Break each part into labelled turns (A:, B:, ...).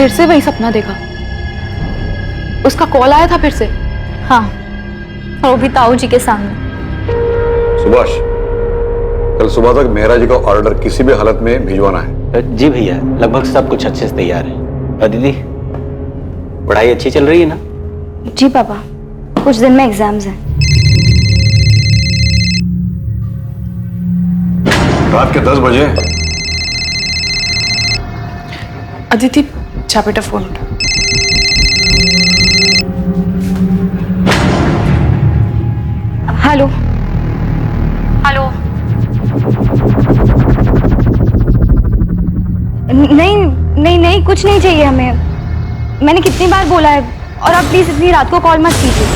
A: फिर से वही सपना देखा? उसका कॉल आया था फिर से?
B: हाँ, और वो भी ताऊ जी के सामने।
C: सुभाष, कल सुबह तक मेहरा जी का ऑर्डर किसी भी हालत में भिजवाना है।
D: जी भैया, लगभग सब कुछ अच्छे से तैयार है। और दीदी, पढ़ाई अच्छी चल रही है ना?
B: जी पापा, कुछ दिन में एग्जाम्स हैं।
C: रात के 10 बजे।
A: अदिति, जा बेटा फोन उठा।
B: Hello hello. नहीं नहीं नहीं, कुछ नहीं चाहिए हमें। मैंने कितनी बार बोला है, और आप प्लीज इतनी रात को कॉल मत कीजिए।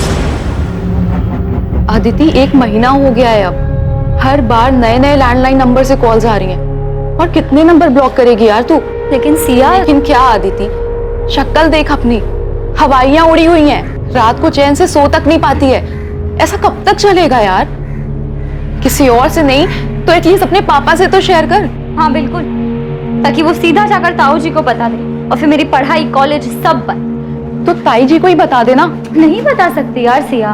A: अदिति, 1 महीना हो गया है अब। हर बार नए नए लैंडलाइन नंबर से कॉल्स आ रही हैं। और कितने नंबर ब्लॉक करेगी यार तू?
B: लेकिन सिया।
A: लेकिन क्या अदिति, शक्ल देख अपनी, हवाइयां उड़ी हुई हैं, रात को चैन से सो तक नहीं पाती है। ऐसा कब तक चलेगा यार? किसी और से नहीं तो एटलीस्ट अपने पापा से तो शेयर कर।
B: हाँ बिल्कुल, ताकि वो सीधा जाकर ताऊ जी को बता दे, और फिर मेरी पढ़ाई, कॉलेज सब बंद।
A: तो ताई जी को ही बता देना।
B: नहीं बता सकती यार सिया।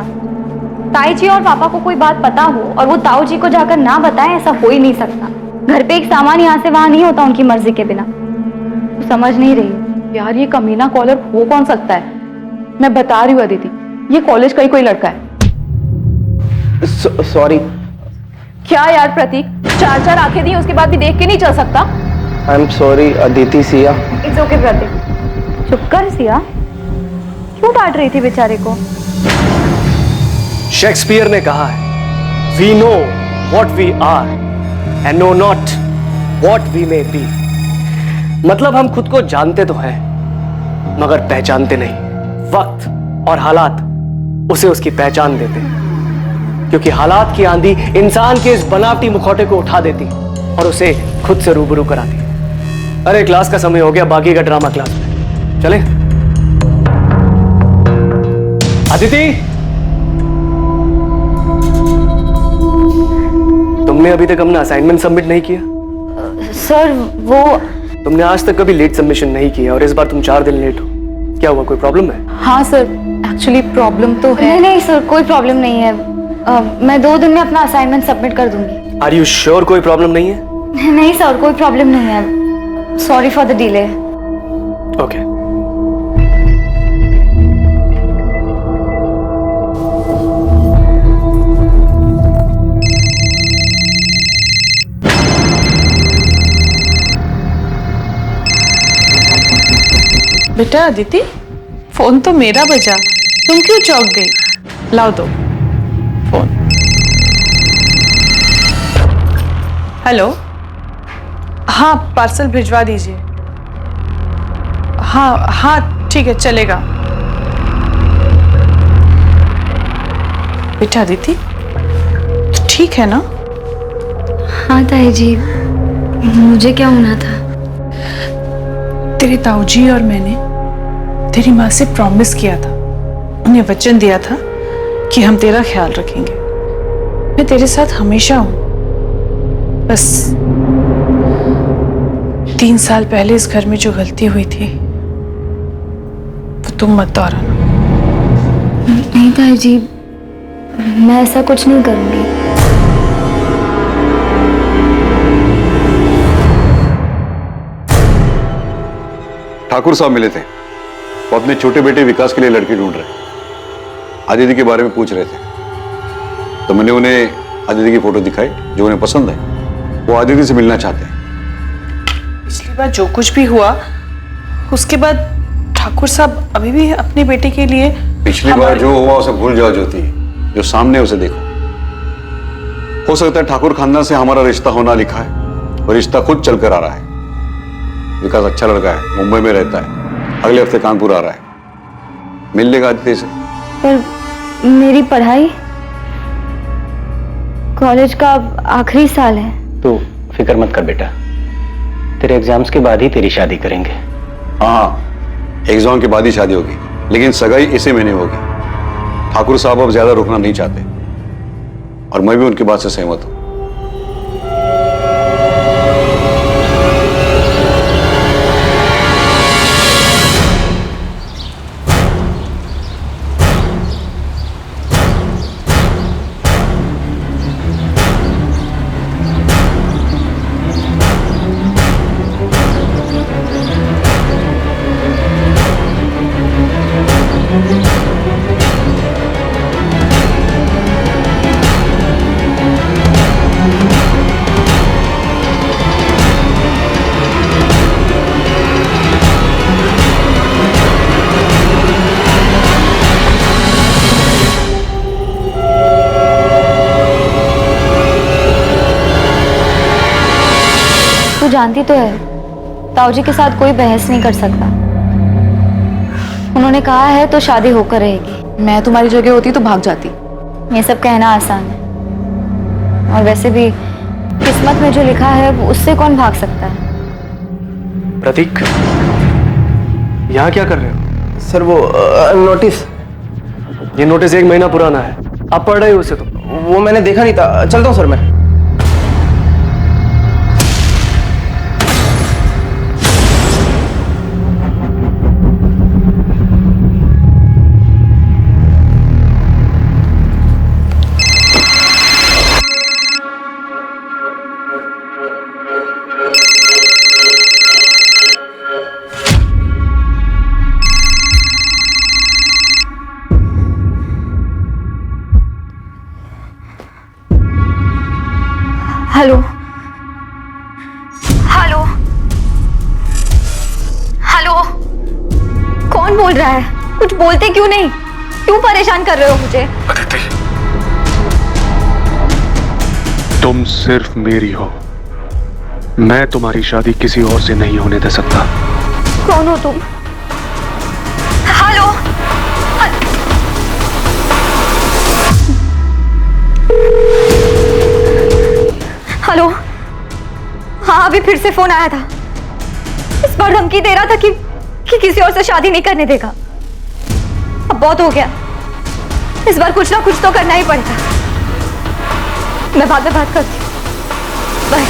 B: ताई जी और पापा को कोई बात पता हो और वो ताऊ जी को जाकर ना बताएं, ऐसा हो ही नहीं सकता। घर पे एक सामान यहाँ से वहां नहीं होता उनकी मर्जी के बिना। तो समझ नहीं रही
A: यार, ये कमीना कॉलर हो कौन सकता है? मैं बता रही हूँ अदिति, ये कॉलेज का ही कोई लड़का है।
D: सॉरी।
A: क्या यार प्रतीक, 4 आंखें दी उसके बाद भी देख के नहीं चल सकता?
D: I am sorry Aditi. Siya,
B: it's okay Prateek, चुप कर सिया। क्यों डांट रही थी बेचारे को?
E: शेक्सपियर ने कहा है, we know what we are and know not what we may be. मतलब हम खुद को जानते तो हैं, मगर पहचानते नहीं। वक्त और हालात उसे उसकी पहचान देते हैं, क्योंकि हालात की आंधी इंसान के इस बनावटी मुखौटे को उठा देती और उसे खुद से रूबरू कराती। अरे क्लास का समय हो गया, बाकी का ड्रामा क्लास में। चले अदिति, तुमने अभी तक अपना असाइनमेंट सबमिट नहीं किया?
B: सर वो
E: तुमने आज तक कभी लेट सबमिशन नहीं किया और इस बार तुम 4 दिन लेट हो। क्या हुआ, कोई प्रॉब्लम है?
A: हाँ सर, एक्चुअली प्रॉब्लम तो है।
B: नहीं नहीं सर, कोई प्रॉब्लम नहीं है। मैं 2 दिन में अपना असाइनमेंट सबमिट कर दूंगी।
E: आर यू श्योर कोई प्रॉब्लम नहीं है?
B: नहीं सर, कोई प्रॉब्लम नहीं है। Sorry for the delay.
E: Okay.
A: बेटा अदिति, फोन तो मेरा बजा, तुम क्यों चौंक गई? लाओ दो फोन। हेलो, हाँ पार्सल भिजवा दीजिए। हाँ हाँ ठीक है, चलेगा। बेटा अदिति, तो ठीक है ना?
B: हाँ ताई जी, मुझे क्या होना था?
A: तेरे ताऊजी और मैंने तेरी माँ से प्रॉमिस किया था, उन्हें वचन दिया था कि हम तेरा ख्याल रखेंगे। मैं तेरे साथ हमेशा हूं। बस 3 साल पहले इस घर में जो गलती हुई थी वो तुम मत दोहराना।
B: नहीं ताई जी, मैं ऐसा कुछ नहीं करूंगी।
C: ठाकुर साहब मिले थे, वो अपने छोटे बेटे विकास के लिए लड़की ढूंढ रहे। आदिति के बारे में पूछ रहे थे, तो मैंने उन्हें आदिति की फोटो दिखाई जो उन्हें पसंद है। वो आदिति से मिलना चाहते हैं।
A: पिछली बार जो कुछ भी हुआ उसके बाद ठाकुर साहब अभी भी अपने बेटे के लिए।
C: पिछली बार जो हुआ उसे भूल जाओ ज्योति, जो सामने उसे देखो। हो सकता है ठाकुर खानदान से हमारा रिश्ता होना लिखा है और रिश्ता खुद चलकर आ रहा है। विकास अच्छा लड़का है, मुंबई में रहता है, अगले हफ्ते कानपुर आ रहा है। मिल लेगा आदित्य से।
B: पर मेरी पढ़ाई, कॉलेज का आखिरी साल है।
D: तो फिक्र मत कर बेटा, तेरे एग्जाम्स के बाद ही तेरी शादी करेंगे।
C: हाँ, एग्जाम के बाद ही शादी होगी, लेकिन सगाई इसी महीने होगी। ठाकुर साहब अब ज्यादा रुकना नहीं चाहते और मैं भी उनकी बात से सहमत हूं।
B: तू जानती तो है ताऊ जी के साथ कोई बहस नहीं कर सकता। उन्होंने कहा है तो शादी होकर रहेगी।
F: मैं तुम्हारी जगह होती तो भाग जाती।
B: ये सब कहना आसान है, और वैसे भी किस्मत में जो लिखा है वो उससे कौन भाग सकता है।
E: प्रतीक, यहाँ क्या कर रहे हो?
G: सर वो नोटिस।
E: ये नोटिस 1 महीना पुराना है, आप पढ़ रहे हो उसे? तो
G: वो मैंने देखा नहीं था, चलता हूँ सर मैं।
B: हेलो हेलो हेलो, कौन बोल रहा है? कुछ बोलते क्यों नहीं? क्यों परेशान कर रहे हो मुझे?
H: अदिति, तुम सिर्फ मेरी हो। मैं तुम्हारी शादी किसी और से नहीं होने दे सकता।
B: कौन हो तुम? हेलो हेलो, हाँ अभी फिर से फोन आया था। इस बार धमकी दे रहा था कि किसी और से शादी नहीं करने देगा। अब बहुत हो गया, इस बार कुछ ना कुछ तो करना ही पड़ेगा। मैं बाद में बात करती हूँ, bye.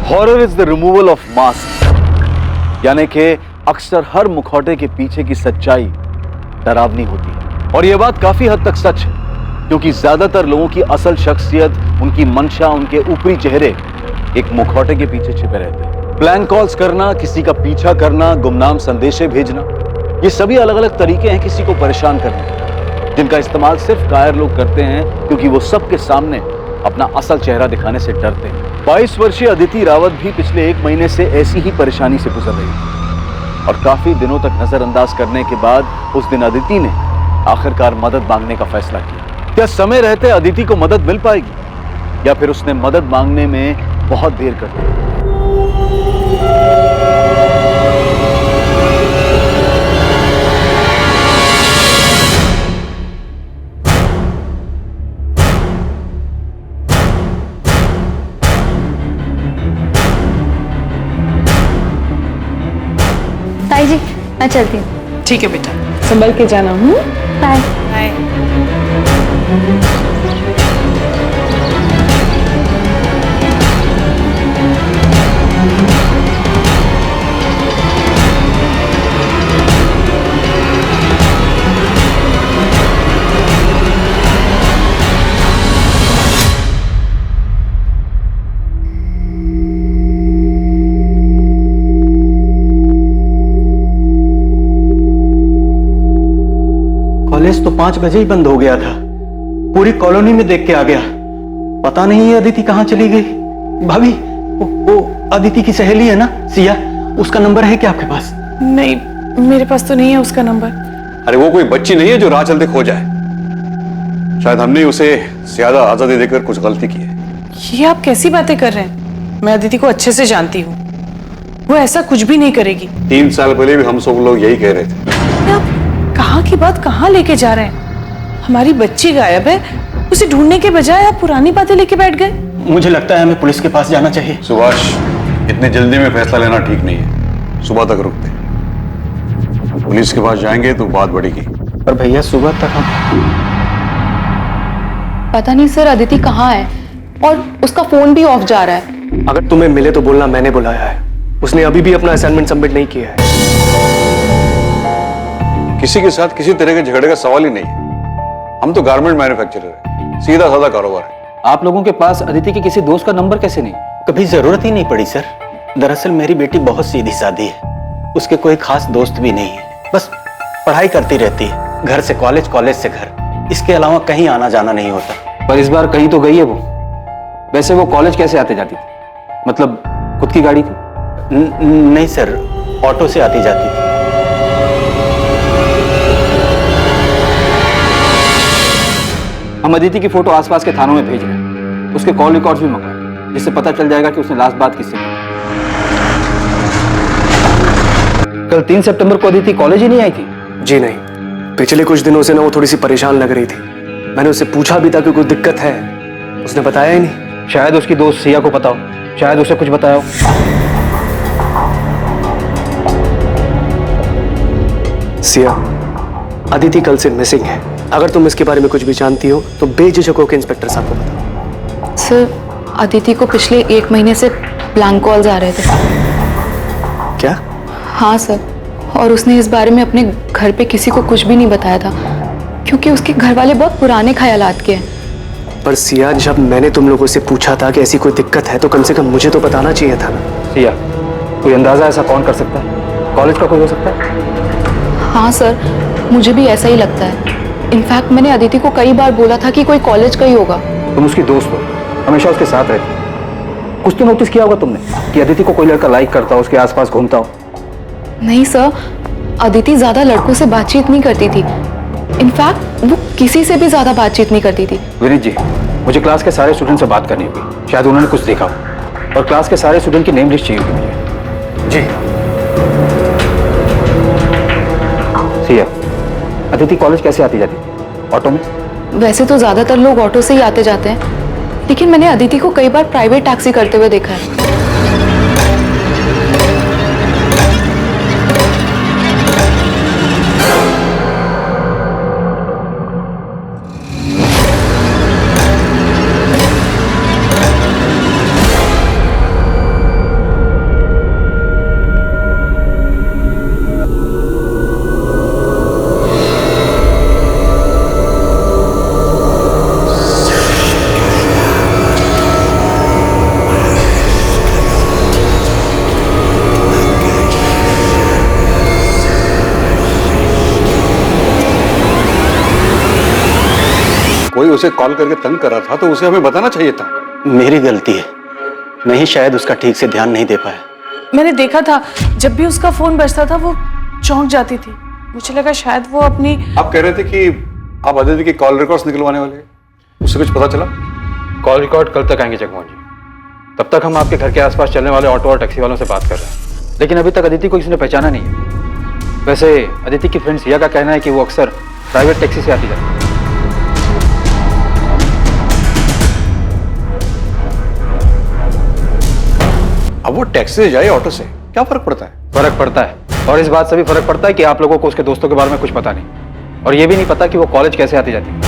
I: Horror is the removal of mask, यानी कि अक्सर हर मुखौटे के पीछे की सच्चाई डरावनी होती है। और यह बात काफी हद तक सच है, क्योंकि ज्यादातर लोगों की असल शख्सियत, उनकी मंशा, उनके ऊपरी चेहरे एक मुखौटे के पीछे छिपे रहते हैं। प्लैंक कॉल्स करना, किसी का पीछा करना, गुमनाम संदेशे भेजना, ये सभी अलग अलग तरीके हैं किसी को परेशान करने के, जिनका इस्तेमाल सिर्फ कायर लोग करते हैं, क्योंकि वो सबके सामने अपना असल चेहरा दिखाने से डरते हैं। 22 वर्षीय अदिति रावत भी पिछले 1 महीने से ऐसी ही परेशानी से गुजर रही थी, और काफी दिनों तक नजरअंदाज करने के बाद उस दिन अदिति ने आखिरकार मदद मांगने का फैसला किया। क्या समय रहते अदिति को मदद मिल पाएगी, या फिर उसने मदद मांगने में बहुत देर कर दी?
B: ताई जी, मैं चलती हूँ।
A: ठीक है बेटा, संभल के जाना।
B: Bye
A: bye.
G: कॉलेज तो 5 बजे ही बंद हो गया था। पूरी कॉलोनी में देख के आ गया। पता नहीं ये अदिति कहाँ चली गई। भाभी, वो अदिति की सहेली है ना, सिया, उसका नंबर है क्या आपके पास?
A: नहीं, मेरे पास तो नहीं है उसका नंबर।
C: अरे वो कोई बच्ची नहीं है जो राह चलते खो जाए। शायद हमने उसे ज्यादा आजादी देकर कुछ गलती की है।
A: ये आप कैसी बातें कर रहे हैं? मैं अदिति को अच्छे से जानती हूँ, वो ऐसा कुछ भी नहीं करेगी।
C: 3 साल पहले भी हम सब लोग यही कह रहे थे।
A: आप कहाँ की बात कहाँ लेके जा रहे हैं? हमारी बच्ची गायब है, उसे ढूंढने के बजाय आप पुरानी बातें लेके बैठ गए।
G: मुझे लगता है हमें पुलिस के पास जाना चाहिए।
C: सुभाष, इतने जल्दी में फैसला लेना ठीक नहीं है। सुबह तक रुकते, पुलिस के पास जाएंगे तो बात बढ़ेगी।
G: पर भैया, सुबह तक हम
F: पता नहीं सर अदिति कहाँ है, और उसका फोन भी ऑफ जा रहा है।
E: अगर तुम्हें मिले तो बोलना मैंने बुलाया है। उसने अभी भी अपना असाइनमेंट सबमिट नहीं किया है।
C: किसी के साथ किसी तरह के झगड़े का सवाल ही नहीं है। हम तो गारमेंट मैन्युफैक्चरर है, सीधा साधा कारोबार है।
D: आप लोगों के पास अदिति के किसी दोस्त का नंबर कैसे नहीं?
G: कभी जरूरत ही नहीं पड़ी सर। दरअसल मेरी बेटी बहुत सीधी सादी है, उसके कोई खास दोस्त भी नहीं है। बस पढ़ाई करती रहती है, घर से कॉलेज, कॉलेज से घर, इसके अलावा कहीं आना जाना नहीं होता।
D: पर इस बार कहीं तो गई है वो। वैसे वो कॉलेज कैसे आते जाती थी? मतलब खुद की गाड़ी थी?
G: नहीं सर, ऑटो से आती जाती थी।
D: हम अदिति की फोटो आसपास के थानों में भेज रहे हैं।
I: उसके कॉल रिकॉर्ड्स भी मंगवाए, जिससे पता चल जाएगा कि उसने लास्ट बात किससे की। कल 3 सितंबर को अदिति कॉलेज ही नहीं आई थी?
E: जी नहीं, पिछले कुछ दिनों से ना वो थोड़ी सी परेशान लग रही थी। मैंने उससे पूछा भी था कि कोई दिक्कत है, उसने बताया ही नहीं।
I: शायद उसकी दोस्त सिया को पता हो, शायद उसे कुछ बताया हो।
E: सिया, अदिति कल से मिसिंग है। अगर तुम इसके बारे में कुछ भी जानती हो तो बेझिझक होकर इंस्पेक्टर साहब को बताओ।
F: सर, अदिति को पिछले 1 महीने से ब्लैंक कॉल्स आ रहे थे।
E: क्या?
F: हाँ सर, और उसने इस बारे में अपने घर पे किसी को कुछ भी नहीं बताया था, क्योंकि उसके घर वाले बहुत पुराने ख्यालात के हैं।
E: पर सिया, जब मैंने तुम लोगों से पूछा था कि ऐसी कोई दिक्कत है तो कम से कम मुझे तो बताना चाहिए था ना।
I: सिया, कोई अंदाजा ऐसा कौन कर सकता है? कॉलेज का कोई हो सकता है?
F: हाँ सर, मुझे भी ऐसा ही लगता है। इनफैक्ट मैंने अदिति को कई बार बोला था कि कोई कॉलेज का ही होगा।
I: तुम उसकी दोस्त हो, हमेशा उसके साथ रहती हो। कुछ तो नोटिस किया होगा तुमने कि अदिति को कोई लड़का लाइक करता हो, उसके आसपास घूमता हो।
F: नहीं सर, अदिति ज्यादा लड़कों से बातचीत नहीं करती थी। इनफैक्ट वो किसी से भी ज्यादा बातचीत नहीं करती थी।
I: विनीत जी, मुझे क्लास के सारे स्टूडेंट से बात करनी होगी, शायद उन्होंने कुछ देखा हो, और क्लास के सारे स्टूडेंट की नेम लिस्ट चाहिए होगी मुझे। जी। सिया, अदिति कॉलेज कैसे आती जाती? ऑटो में?
F: वैसे तो ज्यादातर लोग ऑटो से ही आते जाते हैं, लेकिन मैंने अदिति को कई बार प्राइवेट टैक्सी करते हुए देखा है।
C: कोई उसे कॉल करके तंग कर रहा था तो उसे हमें बताना चाहिए था।
G: मेरी गलती है, मैं ही शायद उसका ठीक से ध्यान नहीं दे पाया।
A: मैंने देखा था जब भी उसका फोन बजता था वो चौंक जाती थी। मुझे लगा शायद वो अपनी।
C: आप कह रहे थे कि आप अदिति की कॉल रिकॉर्ड्स निकलवाने वाले हैं, उससे कुछ पता चला?
I: कॉल रिकॉर्ड कल तक आएंगे जगमोहन जी। तब तक हम आपके घर के आसपास चलने वाले ऑटो और टैक्सी वालों से बात कर रहे हैं, लेकिन अभी तक अदिति को किसी ने पहचाना नहीं है। वैसे अदिति की फ्रेंड सिया का कहना है कि वो अक्सर प्राइवेट टैक्सी से आती जाती है।
C: अब वो टैक्सी से जाए ऑटो से क्या फर्क पड़ता है?
I: फर्क पड़ता है, और इस बात से भी फर्क पड़ता है कि आप लोगों को उसके दोस्तों के बारे में कुछ पता नहीं, और ये भी नहीं पता कि वो कॉलेज कैसे आती जाती है।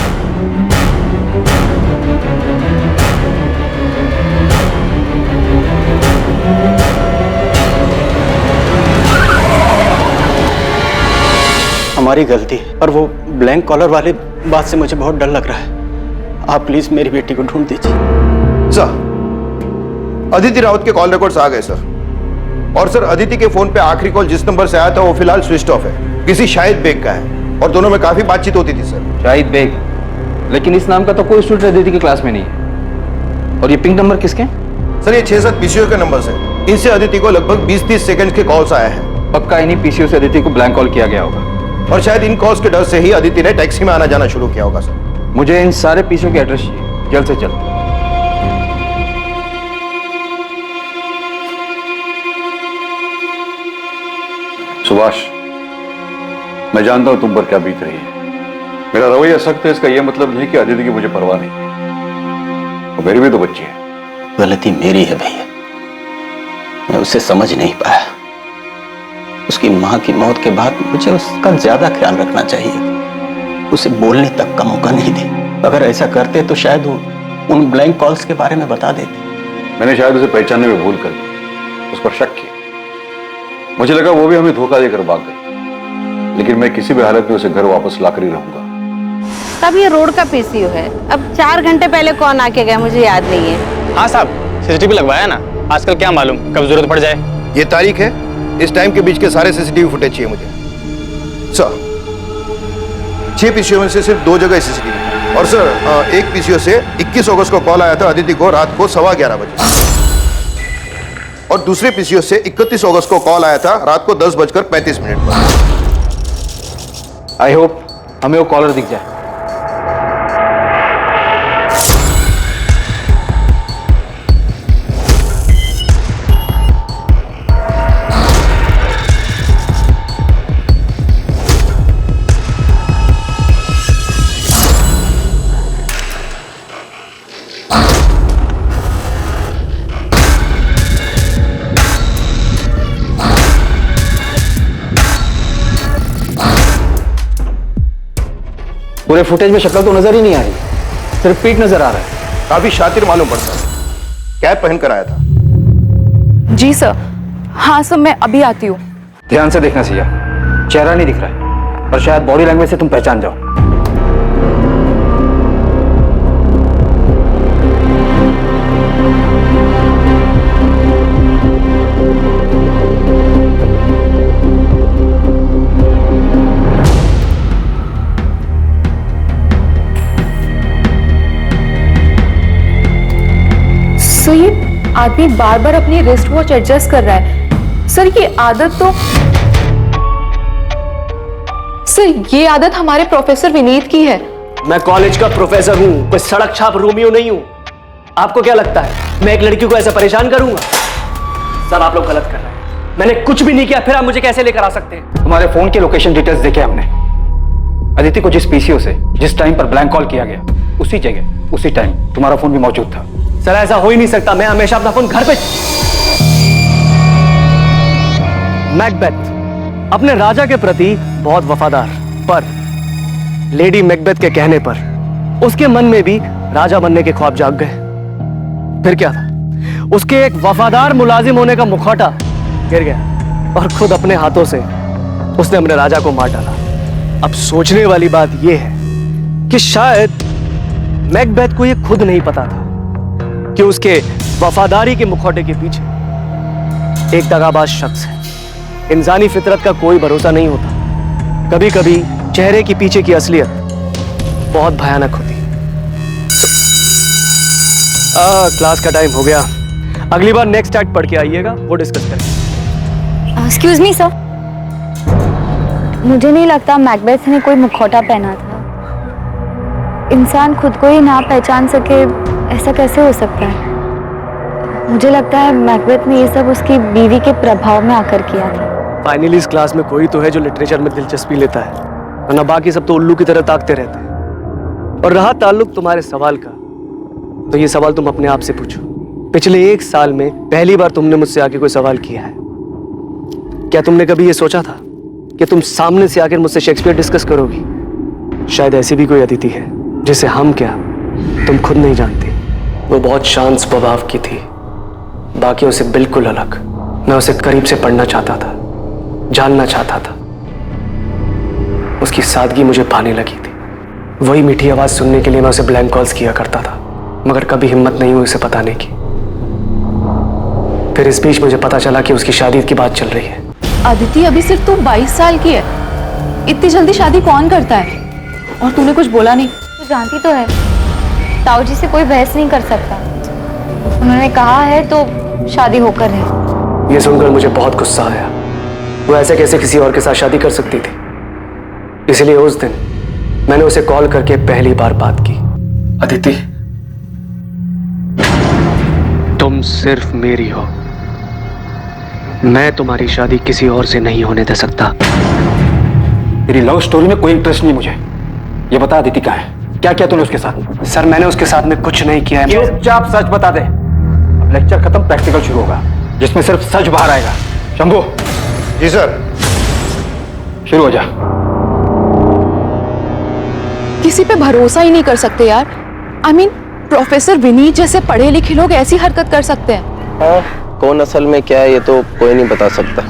G: हमारी गलती है, पर वो ब्लैंक कॉलर वाली बात से मुझे बहुत डर लग रहा है। आप प्लीज मेरी बेटी को ढूंढ दीजिए।
J: सर, अदिति राउत के कॉल रिकॉर्ड्स आ गए सर। और सर, अदिति के फोन पे आखिरी कॉल जिस नंबर से आया था वो फिलहाल स्विच ऑफ है, किसी शाहिद बेग का है, और दोनों में काफी बातचीत होती थी सर।
I: शाहिद बेग? लेकिन इस नाम का तो कोई स्टूडेंट अदिति की क्लास में नहीं है। और ये पिंक नंबर किसके?
J: सर, ये 6-7 पीसीओ के नंबर है। इनसे अदिति को लगभग 20-30 सेकंड के कॉल्स आए हैं।
I: पक्का इन्हीं पीसीओ से अदिति को ब्लैंक कॉल किया गया होगा,
J: और शायद इन कॉल्स के डर से ही अदिति ने टैक्सी में आना जाना शुरू किया होगा सर।
I: मुझे इन सारे पीसीओ के एड्रेस चाहिए, जल्द से जल्द।
C: सुभाष, मैं जानता हूं तुम पर क्या बीत रही है। मेरा रवैया सख्त है, इसका यह मतलब नहीं कि अदिति की मुझे परवाह नहीं। और मेरी भी तो बच्ची है।
G: गलती मेरी है भैया, मैं उसे समझ नहीं पाया। उसकी मां की मौत के बाद मुझे उसका ज्यादा ख्याल रखना चाहिए, उसे बोलने तक का मौका नहीं दे। अगर ऐसा करते तो शायद वो उन ब्लैंक कॉल्स के बारे में बता देते।
C: मैंने शायद उसे पहचानने में भूल कर दी, उस पर शक किया। मुझे लगा वो भी हमें धोखा देकर भाग गई, लेकिन मैं किसी भी हालत में उसे घर वापस लाकर ही रहूंगा।
K: तब ये रोड का पीसीओ है। अब 4 घंटे पहले कौन आके गया मुझे याद नहीं है।
D: हाँ साहब, सीसीटीवी लगवाया ना, आजकल क्या मालूम कब जरूरत पड़ जाए।
J: ये तारीख है, इस टाइम के बीच के सारे सीसीटीवी फुटेज चाहिए मुझे सर। 6 पीसीओ में से सिर्फ 2 जगह सीसीटीवी, और सर एक पीसीओ से 21 अगस्त को कॉल आया था अदिति को रात को 11:15 बजे, और दूसरे पीसीओ से 31 अगस्त को कॉल आया था रात को 10:35 पर।
I: आई होप हमें वो कॉलर दिख जाए।
G: पूरे फुटेज में शक्ल तो नजर ही नहीं आ रही, सिर्फ पीठ नजर आ रहा है।
J: काफी शातिर मालूम पड़ता है, कैप पहन कर आया था।
F: जी सर। हाँ सर, मैं अभी आती हूँ।
G: ध्यान से देखना सिया, चेहरा नहीं दिख रहा है और शायद बॉडी लैंग्वेज से तुम पहचान जाओ।
F: सर ये आदमी बार बार अपनी रिस्ट वॉच एडजस्ट कर रहा है। सर ये आदत तो ये आदत हमारे प्रोफेसर विनीत की है।
E: मैं कॉलेज का प्रोफेसर हूँ, कोई सड़क छाप रोमियो नहीं हूँ। आपको क्या लगता है मैं एक लड़की को ऐसे परेशान करूंगा? सर आप लोग गलत कर रहे हैं, मैंने कुछ भी नहीं किया, फिर आप मुझे कैसे लेकर आ सकते हैं?
G: तुम्हारे फोन के लोकेशन डिटेल्स देखे हमने। अदिति को जिस पीसीओ से जिस टाइम पर ब्लैंक कॉल किया गया, उसी जगह उसी टाइम तुम्हारा फोन भी मौजूद था।
E: सर ऐसा हो ही नहीं सकता, मैं हमेशा अपना फोन घर पे। मैकबेथ अपने राजा के प्रति बहुत वफादार, पर लेडी मैकबेथ के कहने पर उसके मन में भी राजा बनने के ख्वाब जाग गए। फिर क्या था, उसके एक वफादार मुलाजिम होने का मुखौटा गिर गया और खुद अपने हाथों से उसने अपने राजा को मार डाला। अब सोचने वाली बात यह है कि शायद मैकबेथ को यह खुद नहीं पता था कि उसके वफादारी के मुखौटे के पीछे एक दगाबाज शख्स है। इंसानी फितरत का कोई भरोसा नहीं होता, कभी कभी चेहरे के पीछे की असलियत बहुत भयानक होती है। क्लास का टाइम हो गया, अगली बार नेक्स्ट एक्ट पढ़ के आइएगा, वो डिस्कस करेंगे।
B: एक्सक्यूज मी सर, मुझे नहीं लगता मैकबेथ ने कोई मुखौटा पहना था। इंसान खुद को ही ना पहचान सके, ऐसा कैसे हो सकता है? मुझे लगता है मैकबेथ ने ये सब उसकी बीवी के प्रभाव में आकर किया था।
E: फाइनली इस क्लास में कोई तो है जो लिटरेचर में दिलचस्पी लेता है, वरना बाकी सब तो उल्लू की तरह ताकते रहते हैं। और रहा ताल्लुक तुम्हारे सवाल का, तो ये सवाल तुम अपने आप से पूछो। पिछले 1 साल में पहली बार तुमने मुझसे आके कोई सवाल किया है? क्या तुमने कभी ये सोचा था कि तुम सामने से आकर मुझसे शेक्सपियर डिस्कस करोगी? शायद ऐसी भी कोई अदिति है जिसे हम क्या तुम खुद नहीं जानती। वो बहुत शांत स्वभाव की थी, बाकियों से बिल्कुल अलग। मैं उसे करीब से पढ़ना चाहता था, जानना चाहता था। उसकी सादगी मुझे भाने लगी थी। वही मीठी आवाज सुनने के लिए मैं उसे ब्लैंक कॉल्स किया करता था, मगर कभी हिम्मत नहीं हुई उसे बताने की। फिर इस बीच मुझे पता चला कि उसकी शादी की बात चल रही है।
F: अदिति अभी सिर्फ तू 22 साल की है, इतनी जल्दी शादी कौन करता है? और तूने कुछ बोला नहीं?
B: तू जानती तो है ताऊ जी से कोई बहस नहीं कर सकता, उन्होंने कहा है तो शादी होकर है।
E: ये सुनकर मुझे बहुत गुस्सा आया। वो ऐसे कैसे किसी और के साथ शादी कर सकती थी? इसलिए उस दिन मैंने उसे कॉल करके पहली बार बात की।
H: अदिति, तुम सिर्फ मेरी हो, मैं तुम्हारी शादी किसी और से नहीं होने दे सकता।
G: तेरी लव स्टोरी में कोई इंटरेस्ट नहीं मुझे। ये बता अदिति कहाँ है? क्या किया तूने उसके साथ?
E: सर मैंने उसके साथ में कुछ नहीं किया है।
G: चुपचाप सच बता दे। अब लेक्चर खत्म, प्रैक्टिकल शुरू होगा जिसमें सिर्फ सच बाहर आएगा। शंभू।
J: जी सर।
G: शुरू हो जा।
F: किसी पे भरोसा ही नहीं कर सकते यार। I mean, प्रोफेसर विनीत जैसे पढ़े लिखे लोग ऐसी हरकत कर सकते हैं?
L: हाँ, कौन असल में क्या है ये तो कोई नहीं बता सकता।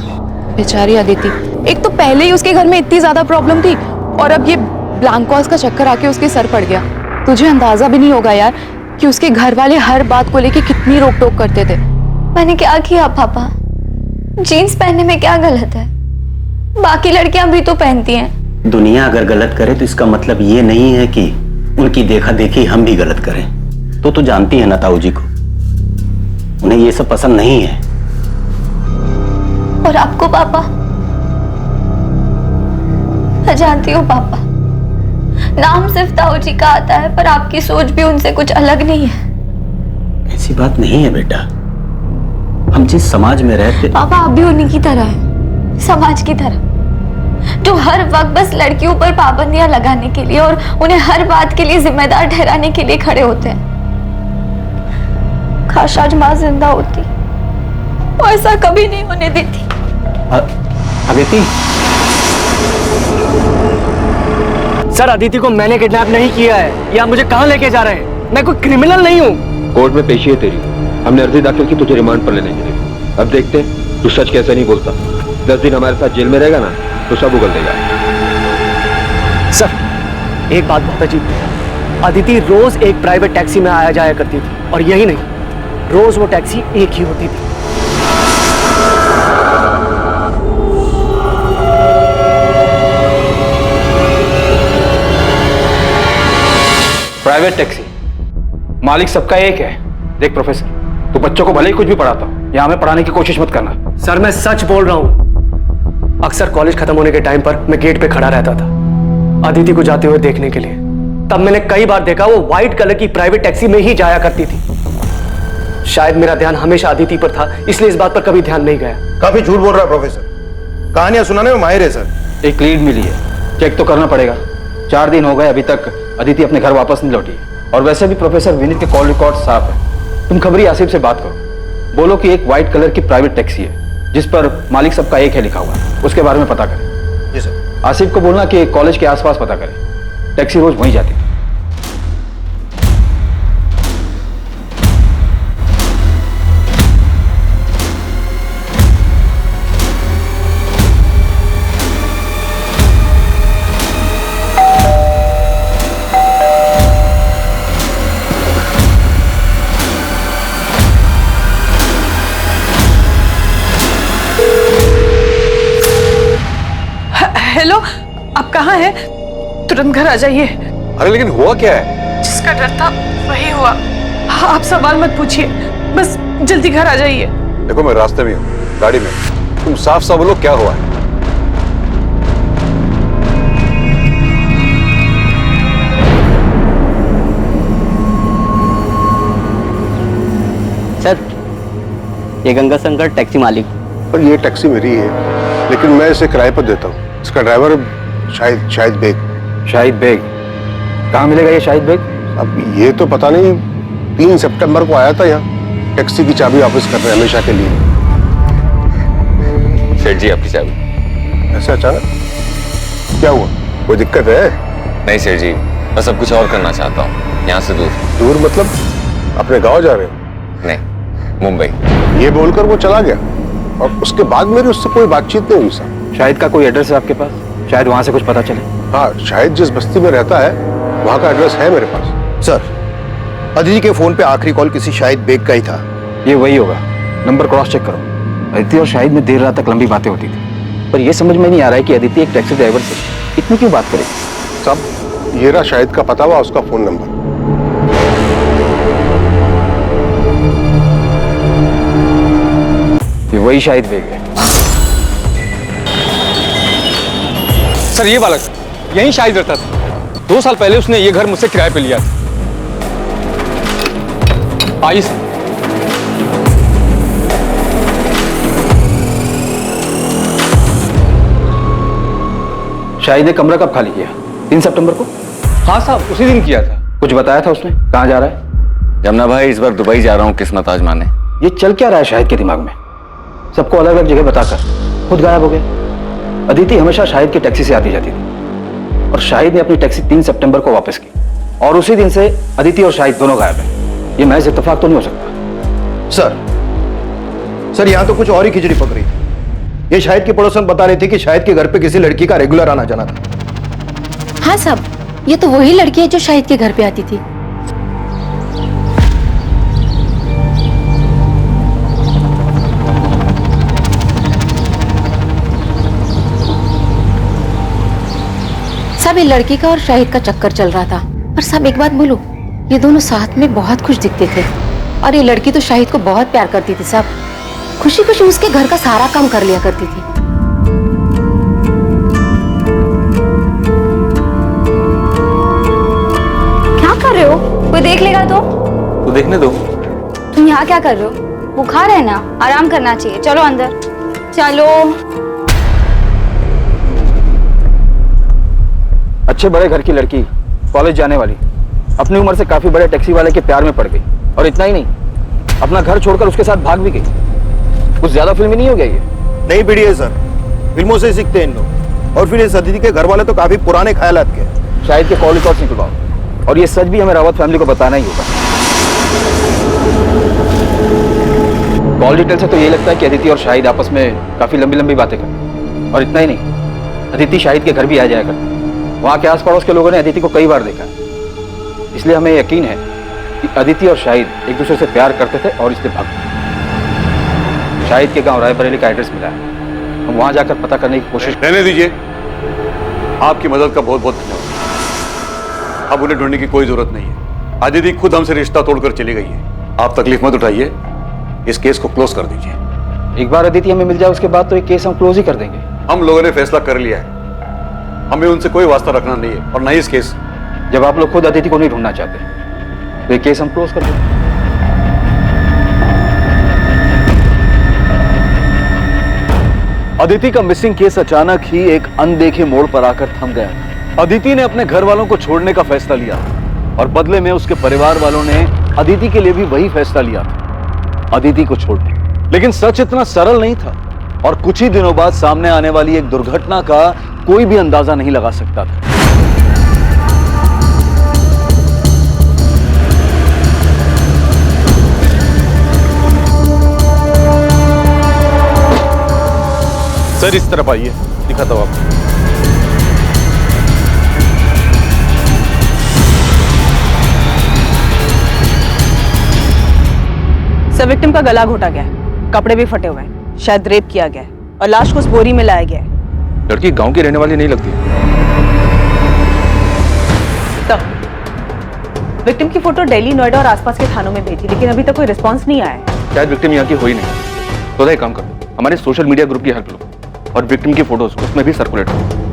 F: बेचारी अदिति, एक तो पहले ही उसके घर में इतनी ज्यादा प्रॉब्लम थी और अब ये ब्लैंक कॉल्स का चक्कर आके उसके सर पड़ गया। तुझे अंदाजा भी नहीं होगा यार कि उसके घर वाले हर बात को लेके कितनी रोक टोक करते थे।
B: मैंने क्या किया पापा? जीन्स पहनने में क्या गलत है? बाकी लड़कियां भी तो पहनती हैं।
D: दुनिया अगर गलत करे तो इसका मतलब ये नहीं है कि उनकी देखा देखी हम भी गलत करें। तो जानती है ना ताऊ जी को, उन्हें ये सब पसंद नहीं है।
B: और आपको पापा? मैं जानती हूँ पापा, नाम सिर्फ ताऊ जी का आता है पर आपकी सोच भी उनसे कुछ अलग नहीं है।
D: ऐसी बात नहीं है बेटा, हम जिस समाज में रहते।
B: पापा आप भी उन्हीं की तरह हैं, समाज की तरह, जो हर वक्त बस लड़कियों पर पाबंदियां लगाने के लिए और उन्हें हर बात के लिए जिम्मेदार ठहराने के लिए खड़े होते हैं। काश आज माँ जिंदा होती, वो ऐसा कभी नहीं होने देती।
G: अदिति,
E: सर अदिति को मैंने किडनैप नहीं किया है। या मुझे कहाँ लेके जा रहे हैं? मैं कोई क्रिमिनल नहीं हूँ।
M: कोर्ट में पेशी है तेरी, हमने अर्जी दाखिल की तुझे रिमांड पर लेने के लिए। अब देखते हैं तू सच कैसे नहीं बोलता। 10 दिन हमारे साथ जेल में रहेगा ना तो सब उगल देगा।
E: सर एक बात बहुत अजीब है, अदिति रोज एक प्राइवेट टैक्सी में आया जाया करती थी, और यही नहीं, रोज वो टैक्सी एक ही होती थी।
I: प्राइवेट टैक्सी, मालिक सबका एक है। देख प्रोफेसर, तू बच्चों को भले ही कुछ भी पढ़ाता हो या हमें पढ़ाने की कोशिश मत करना।
E: सर मैं सच बोल रहा हूं। अक्सर कॉलेज खत्म होने के टाइम पर मैं गेट पे खड़ा रहता था अदिति को जाते हुए देखने के लिए। तब मैंने कई बार देखा वो व्हाइट कलर की प्राइवेट टैक्सी में ही जाया करती थी। शायद मेरा ध्यान हमेशा अदिति पर था, इसलिए इस बात पर कभी ध्यान नहीं गया।
J: काफी झूठ बोल रहा है प्रोफेसर, कहानियां सुनाने में माहिर है सर।
I: एक लीड मिली है, चेक तो करना पड़ेगा। 4 दिन हो गए, अभी तक अदिति अपने घर वापस नहीं लौटी है। और वैसे भी प्रोफेसर विनीत के कॉल रिकॉर्ड साफ है। तुम खबरी आसिफ से बात करो, बोलो कि एक व्हाइट कलर की प्राइवेट टैक्सी है जिस पर मालिक सबका एक है लिखा हुआ है, उसके बारे में पता करें।
J: जी सर।
I: आसिफ को बोलना कि कॉलेज के आसपास पता करें, टैक्सी रोज वहीं जाती थी।
A: हेलो, आप कहाँ हैं? तुरंत घर आ जाइए।
C: अरे लेकिन हुआ क्या है?
A: जिसका डर था वही हुआ। हाँ, आप सवाल मत पूछिए, बस जल्दी घर आ जाइए।
C: देखो मैं रास्ते में हूँ, गाड़ी में। तुम साफ साफ बोलो क्या हुआ है?
L: सर ये गंगा शंकर टैक्सी मालिक।
N: पर ये टैक्सी मेरी है, लेकिन मैं इसे किराए पर देता हूँ। इसका ड्राइवर शाहिद बेग।
I: शाहिद बेग? कहाँ मिलेगा ये शाहिद बेग?
N: अब ये तो पता नहीं। 3 सितंबर को आया था यहाँ, टैक्सी की चाबी वापस कर रहे हैं हमेशा के लिए।
O: सेठ जी आपकी चाबी।
N: ऐसे अचानक क्या हुआ? कोई दिक्कत है?
O: नहीं सेठ जी, मैं सब कुछ और करना चाहता हूँ, यहाँ से दूर।
N: दूर मतलब अपने गांव जा रहे हो?
O: नहीं, मुंबई।
N: ये बोलकर वो चला गया और उसके बाद मेरी उससे कोई बातचीत नहीं हुई सर।
I: शाहिद का कोई एड्रेस है आपके पास? शायद वहां से कुछ पता चले।
N: हाँ, शाहिद जिस बस्ती में रहता है वहां का एड्रेस है मेरे पास।
J: सर अदिति के फोन पे आखिरी कॉल किसी शाहिद बेग का ही था।
I: ये वही होगा, नंबर क्रॉस चेक करो। अदिति और शाहिद में देर रात तक लंबी बातें होती थी, पर यह समझ में नहीं आ रहा है कि अदिति एक टैक्सी ड्राइवर से इतनी क्यों बात करेगी।
N: सब ये रहा शाहिद का पता हुआ, उसका फोन नंबर।
I: ये वही शाहिद बेग है।
M: सर ये बालक यहीं शाहिद रहता था। 2 साल पहले उसने ये घर मुझसे किराए पे लिया था। आइए।
I: शाहिद ने कमरा कब खाली किया? 3 सितंबर को?
M: हाँ साहब, उसी दिन किया था।
I: कुछ बताया था उसने? कहाँ जा रहा है?
O: जमुना भाई इस बार दुबई जा रहा हूँ किस्मत आजमाने।
I: ये चल क्या रहा है शाहिद के दिमाग में? सबको अलग अलग जगह बताकर खुद गायब हो गया। अदिति हमेशा शाहिद की टैक्सी से आती जाती थी और शाहिद ने अपनी टैक्सी 3 सितंबर को वापस की, और उसी दिन से अदिति और शाहिद दोनों गायब हैं। ये महज इत्तेफाक तो नहीं हो सकता।
J: सर यहाँ तो कुछ और ही खिचड़ी पक रही थी। ये शाहिद की पड़ोसन बता रही थी कि शाहिद के घर पे किसी लड़की का रेगुलर आना जाना था।
K: हाँ साहब, ये तो वही लड़की है जो शाहिद के घर पे आती थी। सब ये लड़की का और शाहिद का चक्कर चल रहा था। पर साहब एक बात बोलूं, ये दोनों साथ में बहुत खुश दिखते थे, और ये लड़की तो शाहिद को बहुत प्यार करती थी साहब। खुशी खुशी उसके घर का सारा काम कर लिया करती थी।
B: क्या कर रहे हो? कोई देख लेगा तो?
I: तो देखने दो।
B: तुम यहाँ क्या कर रहे हो? बुखार है ना, आराम करना चाहिए। चलो अंदर चलो।
I: अच्छे बड़े घर की लड़की, कॉलेज जाने वाली, अपनी उम्र से काफी बड़े टैक्सी वाले के प्यार में पड़ गई, और इतना ही नहीं, अपना घर छोड़कर उसके साथ भाग भी गई। कुछ ज्यादा फिल्मी नहीं हो गया ये?
J: नहीं पीढ़ी है सर, फिल्मों से सीखते हैं इन लोग। और फिर इस अदिति के घर वाले तो काफी पुराने ख्यालात के।
I: शाहिद के कॉल रिकॉर्ड्स निकलवाओ और ये सच भी हमें रावत फैमिली को बताना ही होगा। कॉल डिटेल से तो यही लगता है कि अदिति और शाहिद आपस में काफी लंबी लंबी बातें करते, और इतना ही नहीं, अदिति शाहिद के घर भी आ जाया करती। वहां के आस पड़ोस के लोगों ने अदिति को कई बार देखा, इसलिए हमें यकीन है कि अदिति और शाहिद एक दूसरे से प्यार करते थे और इसलिए भाग गए। शाहिद के गांव रायबरेली का एड्रेस मिला है, हम वहां जाकर पता करने की कोशिश।
C: रहने दीजिए, आपकी मदद का बहुत बहुत धन्यवाद। अब उन्हें ढूंढने की कोई जरूरत नहीं है। अदिति खुद हमसे रिश्ता तोड़कर चली गई है। आप तकलीफ मत उठाइए, इस केस को क्लोज कर दीजिए।
I: एक बार अदिति हमें मिल जाए उसके बाद तो ये केस हम क्लोज ही कर देंगे।
C: हम लोगों ने फैसला कर लिया है, हमें उनसे कोई वास्ता रखना नहीं है और ना ही इस केस।
I: जब आप लोग खुद अदिति को नहीं ढूंढना चाहते तो ये केस हम क्लोज कर देंगे। अदिति का मिसिंग केस अचानक ही एक अनदेखे मोड़ पर आकर थम गया। अदिति ने अपने घर वालों को छोड़ने का फैसला लिया और बदले में उसके परिवार वालों ने अदिति के लिए भी वही फैसला लिया था, अदिति को छोड़ने। लेकिन सच इतना सरल नहीं था और कुछ ही दिनों बाद सामने आने वाली एक दुर्घटना का कोई भी अंदाजा नहीं लगा सकता था।
N: सर इस तरफ आइए, दिखाता हूं आपको।
P: सर विक्टिम का गला घोटा गया है, कपड़े भी फटे हुए हैं, शायद रेप किया गया है और लाश को उस बोरी में लाया गया है।
M: लड़की गांव की रहने वाली नहीं लगती।
P: तो विक्टिम की फोटो दिल्ली, नोएडा और आसपास के थानों में भेजी, लेकिन अभी तक कोई रिस्पांस नहीं आया है।
M: शायद विक्टिम यहाँ की हो ही नहीं। तो एक काम करो, हमारे सोशल मीडिया ग्रुप की हेल्प लो और विक्टिम की फोटोज उसमें भी सर्कुलेट करो।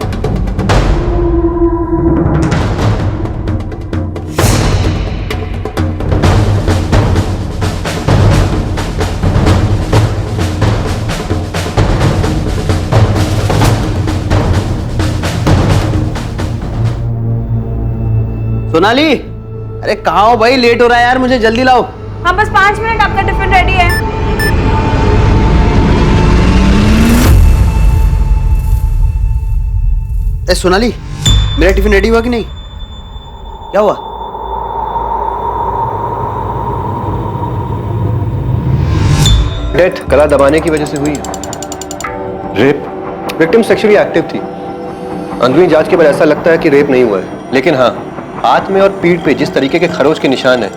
E: सोनाली, अरे कहाँ हो भाई, लेट हो रहा है यार, मुझे जल्दी लाओ।
B: हाँ बस 5 मिनट, आपका टिफिन रेडी है।
E: ए सोनाली, मेरा टिफिन रेडी हुआ कि नहीं? क्या हुआ?
J: डेथ गला दबाने की वजह से हुई है। रेप? विक्टिम सेक्सुअली एक्टिव थी। अंदरूनी जांच के बाद ऐसा लगता है कि रेप नहीं हुआ है, लेकिन हाँ, हाथ में और पीठ पे जिस तरीके के खरोच के निशान है,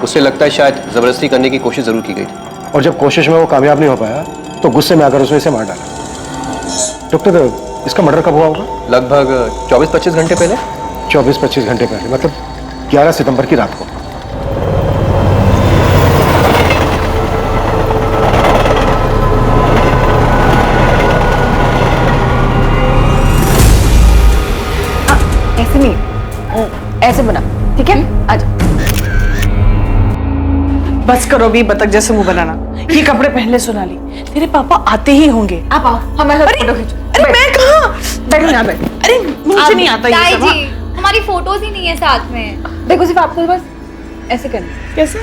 J: उससे लगता है शायद जबरदस्ती करने की कोशिश जरूर की गई थी।
N: और जब कोशिश में वो कामयाब नहीं हो पाया तो गुस्से में आकर उसने इसे मार डाला। डॉक्टर, इसका मर्डर कब हुआ होगा?
J: लगभग 24-25 घंटे पहले।
N: 24-25 घंटे पहले, मतलब 11 सितंबर की रात को।
P: ऐसे नहीं, ऐसे बना, ठीक है? आजा। बस करो भी बतख जैसे मुंह बनाना। ये कपड़े पहन ले सोनाली, तेरे पापा आते ही होंगे।
B: आप आओ, हमारे साथ फोटो खींचो।
P: अरे मैं कहाँ? बैठो यहाँ बैठ। अरे मुझे नहीं आता ये सब।
B: जी, हमारी फोटोज ही नहीं है साथ में। देखो सिर्फ आपको बस ऐसे करना।
P: कैसे?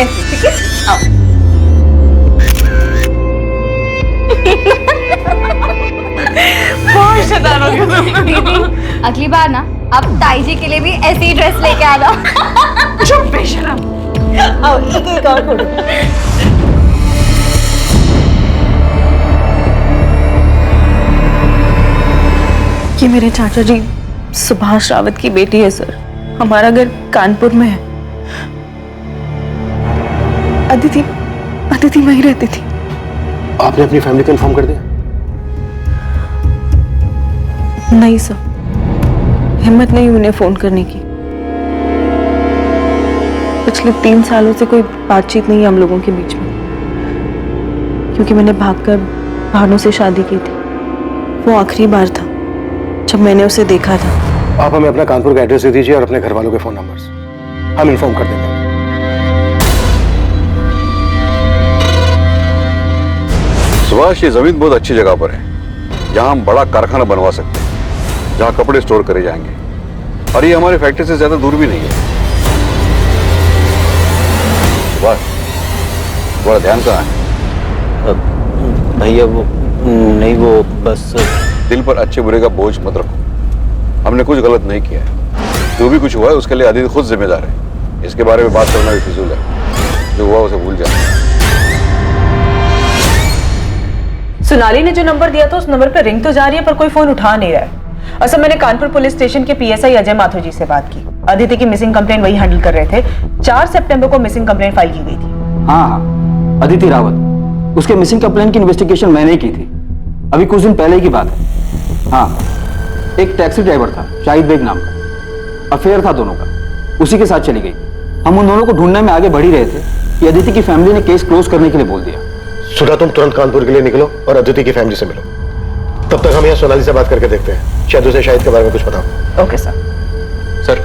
B: ऐसे, ठीक है? आओ।
P: बहुत शैतान हो गया तुम।
B: अगली बार ना आप ताई जी के लिए भी ऐसी ड्रेस लेके आना।
P: चुप बेशरम।
B: आओ, एक और फोटो।
F: ये मेरे चाचा जी सुभाष रावत की बेटी है सर। हमारा घर कानपुर में है। अदिति वहीं रहती थी।
N: आपने अपनी फैमिली को इन्फॉर्म कर दिया?
F: नहीं सर, हिम्मत नहीं उन्हें फोन करने की। पिछले 3 सालों से कोई बातचीत नहीं है हम लोगों के बीच में, क्योंकि मैंने भागकर भानु से शादी की थी। वो आखिरी बार था जब मैंने उसे देखा था।
N: आप हमें अपना कानपुर का एड्रेस दे दीजिए और अपने घर वालों के फोन नंबर्स, हम इन्फॉर्म कर देंगे।
C: सुभाष, ये जमीन बहुत अच्छी जगह पर है। यहाँ हम बड़ा कारखाना बनवा सकते हैं, जहाँ कपड़े स्टोर करे जाएंगे, और ये हमारी फैक्ट्री से ज्यादा दूर भी नहीं है। सुभाष, बड़ा ध्यान कहाँ है?
D: भैया वो नहीं, वो बस
C: दिल पर अच्छे बुरे का बोझ मत रखो। हमने कुछ गलत नहीं किया है। जो भी कुछ हुआ है उसके लिए अदिति खुद जिम्मेदार है। इसके बारे में बात करना भी फिजूल है। जो हुआ उसे भूल जाए।
P: सोनाली ने जो नंबर दिया था उस नंबर पर रिंग तो जा रही है पर कोई फोन उठा नहीं रहा है। असल मैंने कानपुर पुलिस स्टेशन के पीएसआई अजय माथुर जी से बात की। अदिति की मिसिंग कंप्लेंट वही हैंडल कर रहे थे। 4 सितंबर को मिसिंग कंप्लेंट फाइल की गई थी।
Q: हाँ, अदिति रावत, उसके मिसिंग कंप्लेंट की इन्वेस्टिगेशन मैंने ही की थी, अभी कुछ दिन पहले की बात है। हाँ, एक टैक्सी ड्राइवर था शाहिद बेग नाम का, अफेयर था दोनों का, उसी के साथ चली गई। हम उन दोनों को ढूंढने में आगे बढ़ ही रहे थे कि अदिति की फैमिली ने केस क्लोज करने के लिए बोल दिया।
N: सुधा, तुम तुरंत कानपुर के लिए निकलो और अदिति की फैमिली से मिलो। तब तक हम यहाँ सोनाली से बात करके देखते हैं, शायद उसे शाहिद के बारे में कुछ पता हो।
P: Okay sir.
H: सर,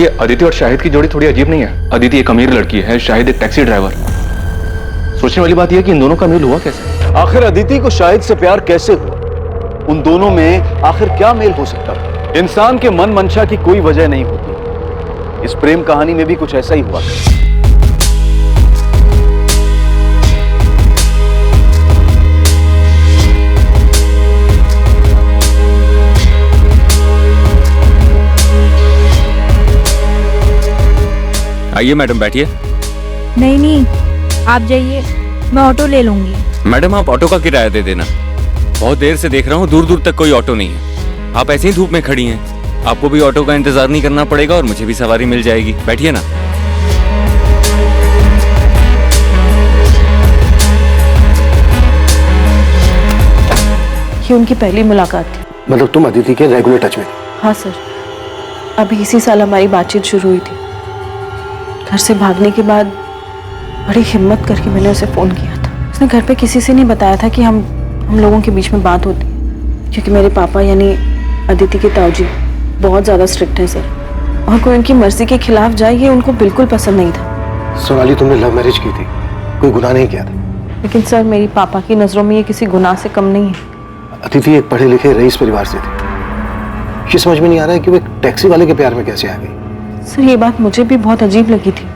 H: ये अदिति और शाहिद की जोड़ी थोड़ी अजीब नहीं है? अदिति एक अमीर लड़की है, शाहिद एक टैक्सी ड्राइवर। सोचने वाली बात यह है कि इन दोनों का मेल हुआ कैसे?
I: आखिर अदिति को शाहिद से प्यार कैसे हुआ? उन दोनों में आखिर क्या मेल हो सकता था? इंसान के मन मंशा की कोई वजह नहीं होती। इस प्रेम कहानी में भी कुछ ऐसा ही हुआ।
O: आइए मैडम, बैठिए।
R: नहीं, आप जाइए, मैं ऑटो ले लूंगी।
O: मैडम, आप ऑटो का किराया दे देना। बहुत देर से देख रहा हूँ, दूर दूर तक कोई ऑटो नहीं है। आप ऐसे ही धूप में खड़ी हैं। आपको भी ऑटो का इंतजार नहीं करना पड़ेगा और मुझे भी सवारी मिल जाएगी। बैठिए ना।
A: ये उनकी पहली मुलाकात थी।
N: मतलब तुम अदिति के रेगुलर टच में?
A: हाँ सर, अभी इसी साल हमारी बातचीत शुरू हुई थी। घर से भागने के बाद बड़ी हिम्मत करके मैंने उसे फ़ोन किया था। उसने घर पे किसी से नहीं बताया था कि हम लोगों के बीच में बात होती, क्योंकि मेरे पापा यानी अदिति के ताऊजी बहुत ज़्यादा स्ट्रिक्ट हैं सर, और कोई उनकी मर्जी के खिलाफ जाए ये उनको बिल्कुल पसंद नहीं था।
N: सोनाली, तुमने लव मैरिज की थी, कोई गुनाह नहीं किया था।
A: लेकिन सर, मेरी पापा की नज़रों में ये किसी गुनाह से कम नहीं है।
N: अदिति एक पढ़े लिखे रईस परिवार से थी। ये समझ में नहीं आ रहा है कि वो एक टैक्सी वाले के प्यार में कैसे आ गई।
A: सर, ये बात मुझे भी बहुत अजीब लगी थी।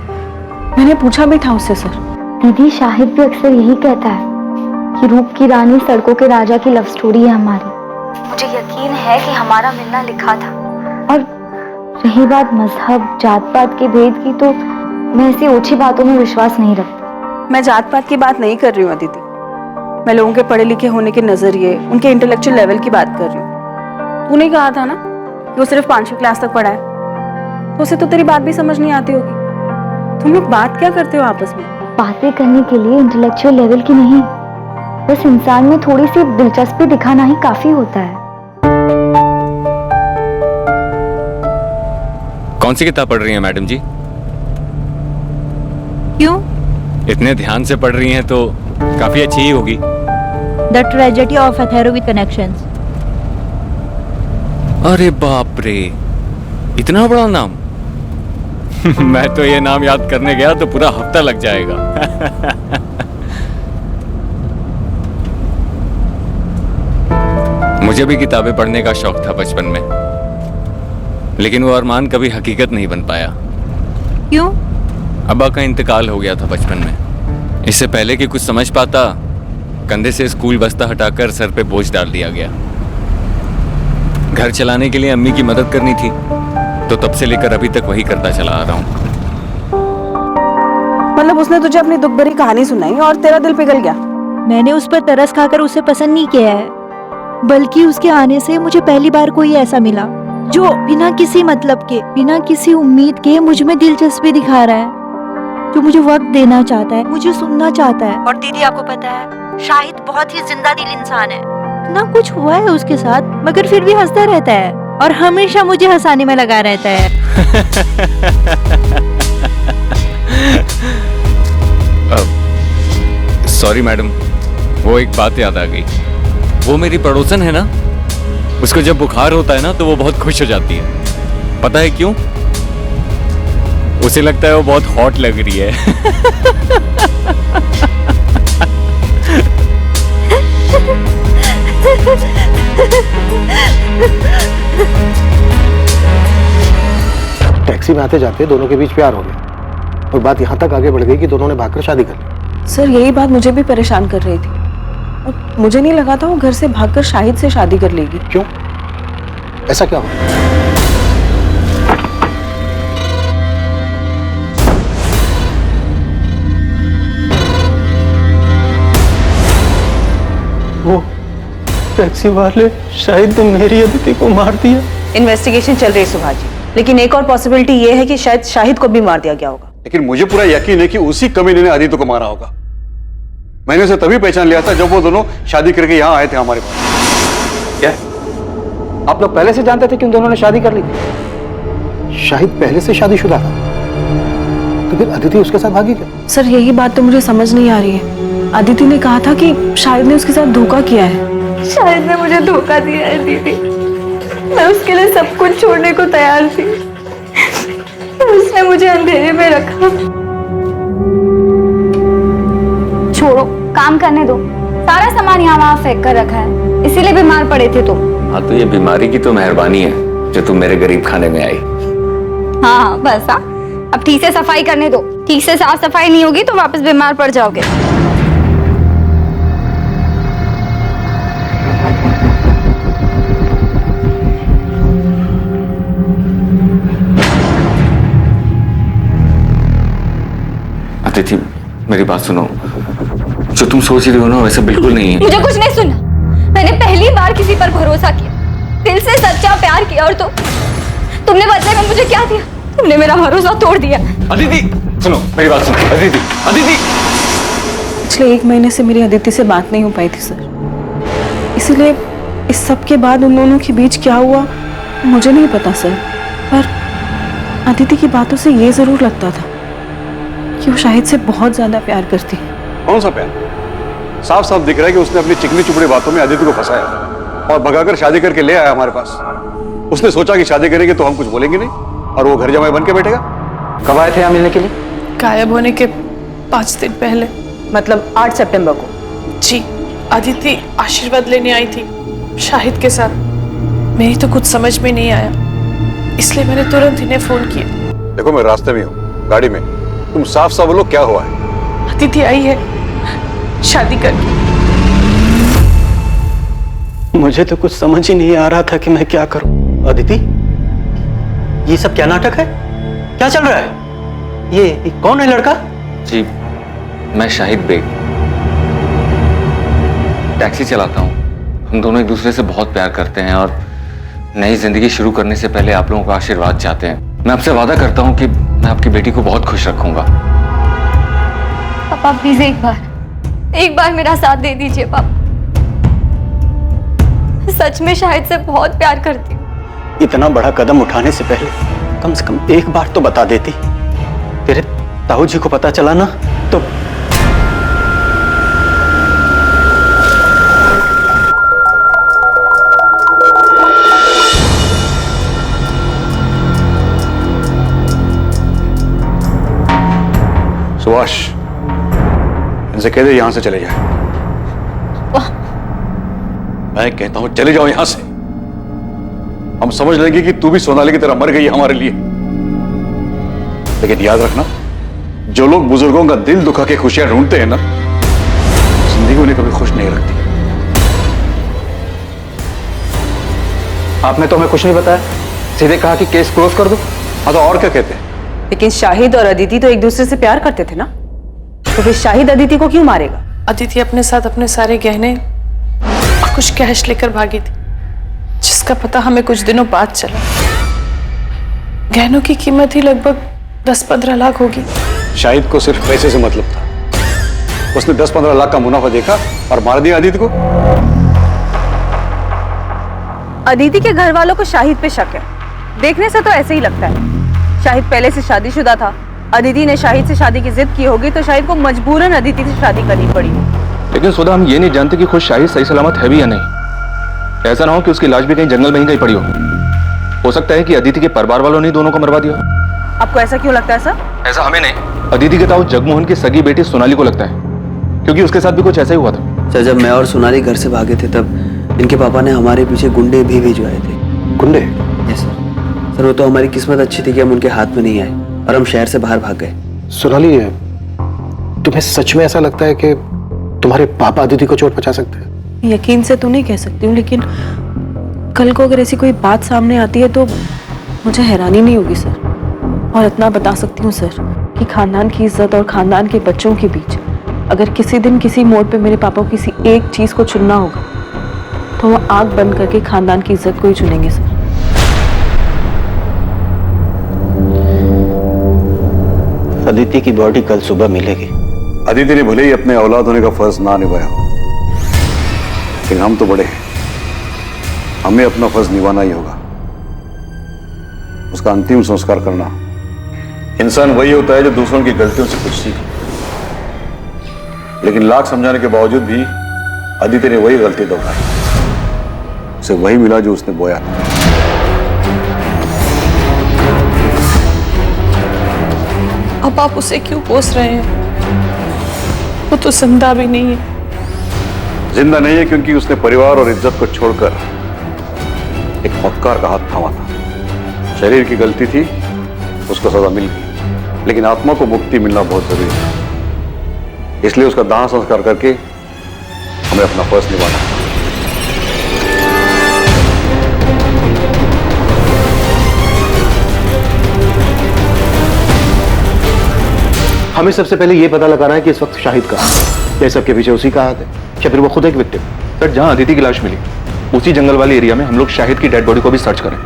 A: मैंने पूछा भी था उससे। सर,
B: दीदी, शाहिद भी अक्सर यही कहता है कि रूप की रानी सड़कों के राजा की लव स्टोरी है हमारी। मुझे यकीन है कि हमारा मिलना लिखा था। और रही बात मजहब जात पात के भेद की, तो मैं ऐसी ओछी बातों में विश्वास नहीं रखती।
P: मैं जात पात की बात नहीं कर रही हूँ अदिति। मैं लोगों के पढ़े लिखे होने के नजरिए, उनके इंटेलेक्चुअल लेवल की बात कर रही हूँ। तूने कहा था ना कि वो सिर्फ 5वीं क्लास तक पढ़ा है, तो उसे तो तेरी बात भी समझ नहीं आती होगी। तुम लोग बात क्या करते हो आपस में?
B: बातें करने के लिए इंटेलेक्चुअल लेवल की नहीं, बस इंसान में थोड़ी सी दिलचस्पी दिखाना ही काफी होता है।
O: कौन सी किताब पढ़ रही हैं मैडम जी?
R: क्यों?
O: इतने ध्यान से पढ़ रही हैं तो काफी अच्छी ही होगी।
R: द ट्रेजेडी ऑफ अथेरो विद कनेक्शंस।
O: अरे बाप रे, इतना बड़ा नाम! मैं तो ये नाम याद करने गया तो पूरा हफ्ता लग जाएगा। मुझे भी किताबें पढ़ने का शौक था बचपन में, लेकिन वो अरमान कभी हकीकत नहीं बन पाया।
R: क्यों?
O: अब्बा का इंतकाल हो गया था बचपन में। इससे पहले कि कुछ समझ पाता, कंधे से स्कूल बस्ता हटाकर सर पे बोझ डाल दिया गया। घर चलाने के लिए अम्मी की मदद करनी थी, तो तब से लेकर अभी तक वही करता चला आ रहा हूँ।
P: मतलब उसने तुझे अपनी दुख भरी कहानी सुनाई और तेरा दिल पिघल गया?
R: मैंने उस पर तरस खाकर उसे पसंद नहीं किया है, बल्कि उसके आने से मुझे पहली बार कोई ऐसा मिला जो बिना किसी मतलब के, बिना किसी उम्मीद के मुझ में दिलचस्पी दिखा रहा है, जो मुझे वक्त देना चाहता है, मुझे सुनना चाहता है। और दीदी, आपको पता है शाहिद बहुत ही जिंदा दिल इंसान है। ना कुछ हुआ है उसके साथ, मगर फिर भी हंसता रहता है और हमेशा मुझे हंसाने में लगा रहता है।
O: सॉरी मैडम, वो एक बात याद आ गई। वो मेरी पड़ोसन है ना, उसको जब बुखार होता है ना तो वो बहुत खुश हो जाती है। पता है क्यों? उसे लगता है वो बहुत हॉट लग रही है।
N: टैक्सी में आते जाते दोनों के बीच प्यार हो गया और बात यहाँ तक आगे बढ़ गई कि दोनों ने भागकर शादी कर ली।
A: सर, यही बात मुझे भी परेशान कर रही थी और मुझे नहीं लगा था वो घर से भागकर शाहिद से शादी कर लेगी।
N: क्यों? ऐसा क्या हुआ?
G: वो टैक्सी वाले शायद ने मेरी अदिति को मार दिया।
P: इन्वेस्टिगेशन चल रही है सुभाष जी, लेकिन एक और पॉसिबिलिटी ये है कि शायद शाहिद को भी मार दिया गया होगा।
C: लेकिन मुझे पूरा यकीन है कि उसी कमीने ने आदित्य को मारा होगा। मैंने उसे तभी पहचान लिया था जब वो दोनों शादी करके यहाँ आए थे हमारे पास।
Q: क्या आप लोग पहले से जानते थे कि उन दोनों ने शादी कर ली थी?
N: शाहिद पहले से शादीशुदा था, तो फिर अदिति उसके साथ भागी क्या?
P: सर यही बात तो मुझे समझ नहीं आ रही है। अदिति ने कहा था कि शाहिद ने उसके साथ धोखा किया है।
B: शाहिद ने मुझे धोखा दिया है दीदी, मैं उसके लिए सब कुछ छोड़ने को तैयार थी, उसने मुझे अंधेरे में रखा। छोड़ो, काम करने दो। सारा सामान यहाँ वहाँ फेंक कर रखा है, इसीलिए बीमार पड़े थे तुम।
O: हाँ तो ये बीमारी की तो मेहरबानी है जो तुम मेरे गरीब खाने में आई।
B: हाँ बस हाँ, अब ठीक से सफाई करने दो। ठीक से साफ सफाई नहीं होगी तो वापस बीमार पड़ जाओगे।
O: अदिति मेरी बात सुनो, जो तुम सोच रही हो ना वैसा बिल्कुल नहीं है।
B: मुझे कुछ नहीं सुनना, मैंने पहली बार किसी पर भरोसा किया, दिल से सच्चा प्यार किया, और तुमने बदले में मुझे क्या दिया? तुमने मेरा भरोसा तोड़ दिया।
O: अदिति सुनो मेरी बात सुनो। अदिति अदिति
P: पिछले 1 महीने से मेरी अदिति से बात नहीं हो पाई थी सर, इसीलिए इस सब के बाद उन दोनों के बीच क्या हुआ मुझे नहीं पता सर। पर अदिति की बातों से ये जरूर लगता था कि वो शाहिद से बहुत ज्यादा प्यार करती है।
C: कौन सा प्यार? साफ साफ दिख रहा है कि उसने अपनी चिकनी चुपड़ी बातों में अदिति को फंसाया और भगाकर शादी करके ले आया हमारे पास। उसने सोचा कि शादी करेंगे तो हम कुछ बोलेंगे नहीं और वो घर जमाई बन के बैठेगा।
Q: कब आए थे यहाँ मिलने के लिए?
A: गायब होने के 5 दिन पहले,
P: मतलब 8 सितंबर को।
A: जी, अदिति आशीर्वाद लेने आई थी शाहिद के साथ। मेरी तो कुछ समझ में नहीं आया, इसलिए मैंने तुरंत इन्हें फोन किया।
C: देखो मैं रास्ते में हूँ, गाड़ी में, तुम साफ साफ बोलो क्या हुआ है?
A: अदिति आई है शादी करके।
G: मुझे तो कुछ समझ ही नहीं आ रहा था कि मैं क्या करूं।
D: अदिति, ये सब क्या नाटक है? क्या चल रहा है? ये कौन है लड़का?
O: जी मैं शाहिद बेग, टैक्सी चलाता हूँ। हम दोनों एक दूसरे से बहुत प्यार करते हैं और नई जिंदगी शुरू करने से पहले आप लोगों का आशीर्वाद चाहते हैं। मैं आपसे वादा करता हूँ कि मैं आपकी बेटी को बहुत खुश रखूंगा।
B: पापा प्लीज एक बार मेरा साथ दे दीजिए पापा। सच में शाहिद से बहुत प्यार करती हूँ।
G: इतना बड़ा कदम उठाने से पहले कम से कम एक बार तो बता देती। तेरे ताऊ जी को पता चला ना तो
C: सुभाष, इनसे कह दे यहां से चले जाए। मैं कहता हूं चले जाओ यहां से। हम समझ लेंगे कि तू भी सोनाली की तरह मर गई है हमारे लिए। लेकिन याद रखना, जो लोग बुजुर्गों का दिल दुखा के खुशियां ढूंढते हैं ना, जिंदगी उन्हें कभी खुश नहीं रखती।
Q: आपने तो हमें कुछ नहीं बताया, सीधे कहा कि केस क्लोज कर दो।
C: हाँ तो और क्या कहते हैं?
P: लेकिन शाहिद और अदिति तो एक दूसरे से प्यार करते थे ना, तो फिर शाहिद अदिति को क्यों मारेगा?
A: अदिति अपने साथ अपने सारे गहने और कुछ कैश लेकर भागी थी, जिसका पता हमें कुछ दिनों बाद चला। गहनों की कीमत ही लगभग 10-15 लाख होगी।
C: शाहिद को सिर्फ पैसे से मतलब था। उसने 10-15 लाख का मुनाफा देखा और मार दिया अदिति को।
P: अदिति के घर वालों को शाहिद पे शक है, देखने से तो ऐसे ही लगता है। शाहिद पहले से शादीशुदा था, अदिति ने शाहिद से शादी की जिद की होगी तो शाहिद को मजबूरन अदिति से शादी करनी पड़ी।
H: लेकिन सुधा, हम ये नहीं जानते कि खुद शाहिद सही सलामत है भी या नहीं। ऐसा ना हो कि उसकी लाश भी कहीं जंगल में ही कहीं पड़ी हो सकता है कि अदिति के परिवार वालों ने दोनों को मरवा दिया।
P: आपको ऐसा क्यों लगता है सर?
H: ऐसा हमें नहीं, अदिति के ताऊ जगमोहन की सगी बेटी सोनाली को लगता है, क्योंकि उसके साथ भी कुछ ऐसा ही हुआ था।
S: सर, जब मैं और सोनाली घर से भागे थे तब इनके पापा ने हमारे पीछे गुंडे भी भिजवाए थे।
N: गुंडे?
S: यस सर, वो तो हमारी किस्मत अच्छी थी कि हम उनके हाथ में नहीं आए और हम शहर से बाहर भाग गए।
N: सोनाली, तुम्हें सच में ऐसा लगता है कि तुम्हारे पापा अदिति को चोट पहुंचा सकते हैं?
P: यकीन से तो नहीं कह सकती हूँ, लेकिन कल को अगर ऐसी कोई बात सामने आती है तो मुझे हैरानी नहीं होगी सर। और इतना बता सकती हूँ सर कि खानदान की इज्जत और खानदान के बच्चों के बीच अगर किसी दिन किसी मोड़ पे मेरे पापा को किसी एक चीज को चुनना होगा तो वो आंख बंद करके खानदान की इज्जत को ही चुनेंगे सर।
D: अदिति की बॉडी कल सुबह मिलेगी।
C: अदिति ने भले ही अपने औलाद होने का फर्ज ना निभाया हो, लेकिन हम तो बड़े हैं, हमें अपना फर्ज निभाना ही होगा। उसका अंतिम संस्कार करना। इंसान वही होता है जो दूसरों की गलतियों से कुछ सीखे, लेकिन लाख समझाने के बावजूद भी अदिति ने वही गलती दोहराई। उसे वही मिला जो उसने बोया था।
A: अब आप उसे क्यों कोस रहे हैं? वो तो जिंदा भी नहीं है।
C: जिंदा नहीं है क्योंकि उसने परिवार और इज्जत को छोड़कर एक मक्कार का हाथ थामा था। शरीर की गलती थी, उसको सजा मिल गई, लेकिन आत्मा को मुक्ति मिलना बहुत जरूरी है। इसलिए उसका दाह संस्कार करके हमें अपना फर्ज निभाना है।
N: हमें सबसे पहले यह पता लगाना है कि इस वक्त शाहिद कहाँ है। क्या सबके पीछे उसी का हाथ है या फिर वो खुद एक विक्टिम?
H: सर, जहां अदिति की लाश मिली उसी जंगल वाले एरिया में हम लोग शाहिद की डेड बॉडी को भी सर्च करें।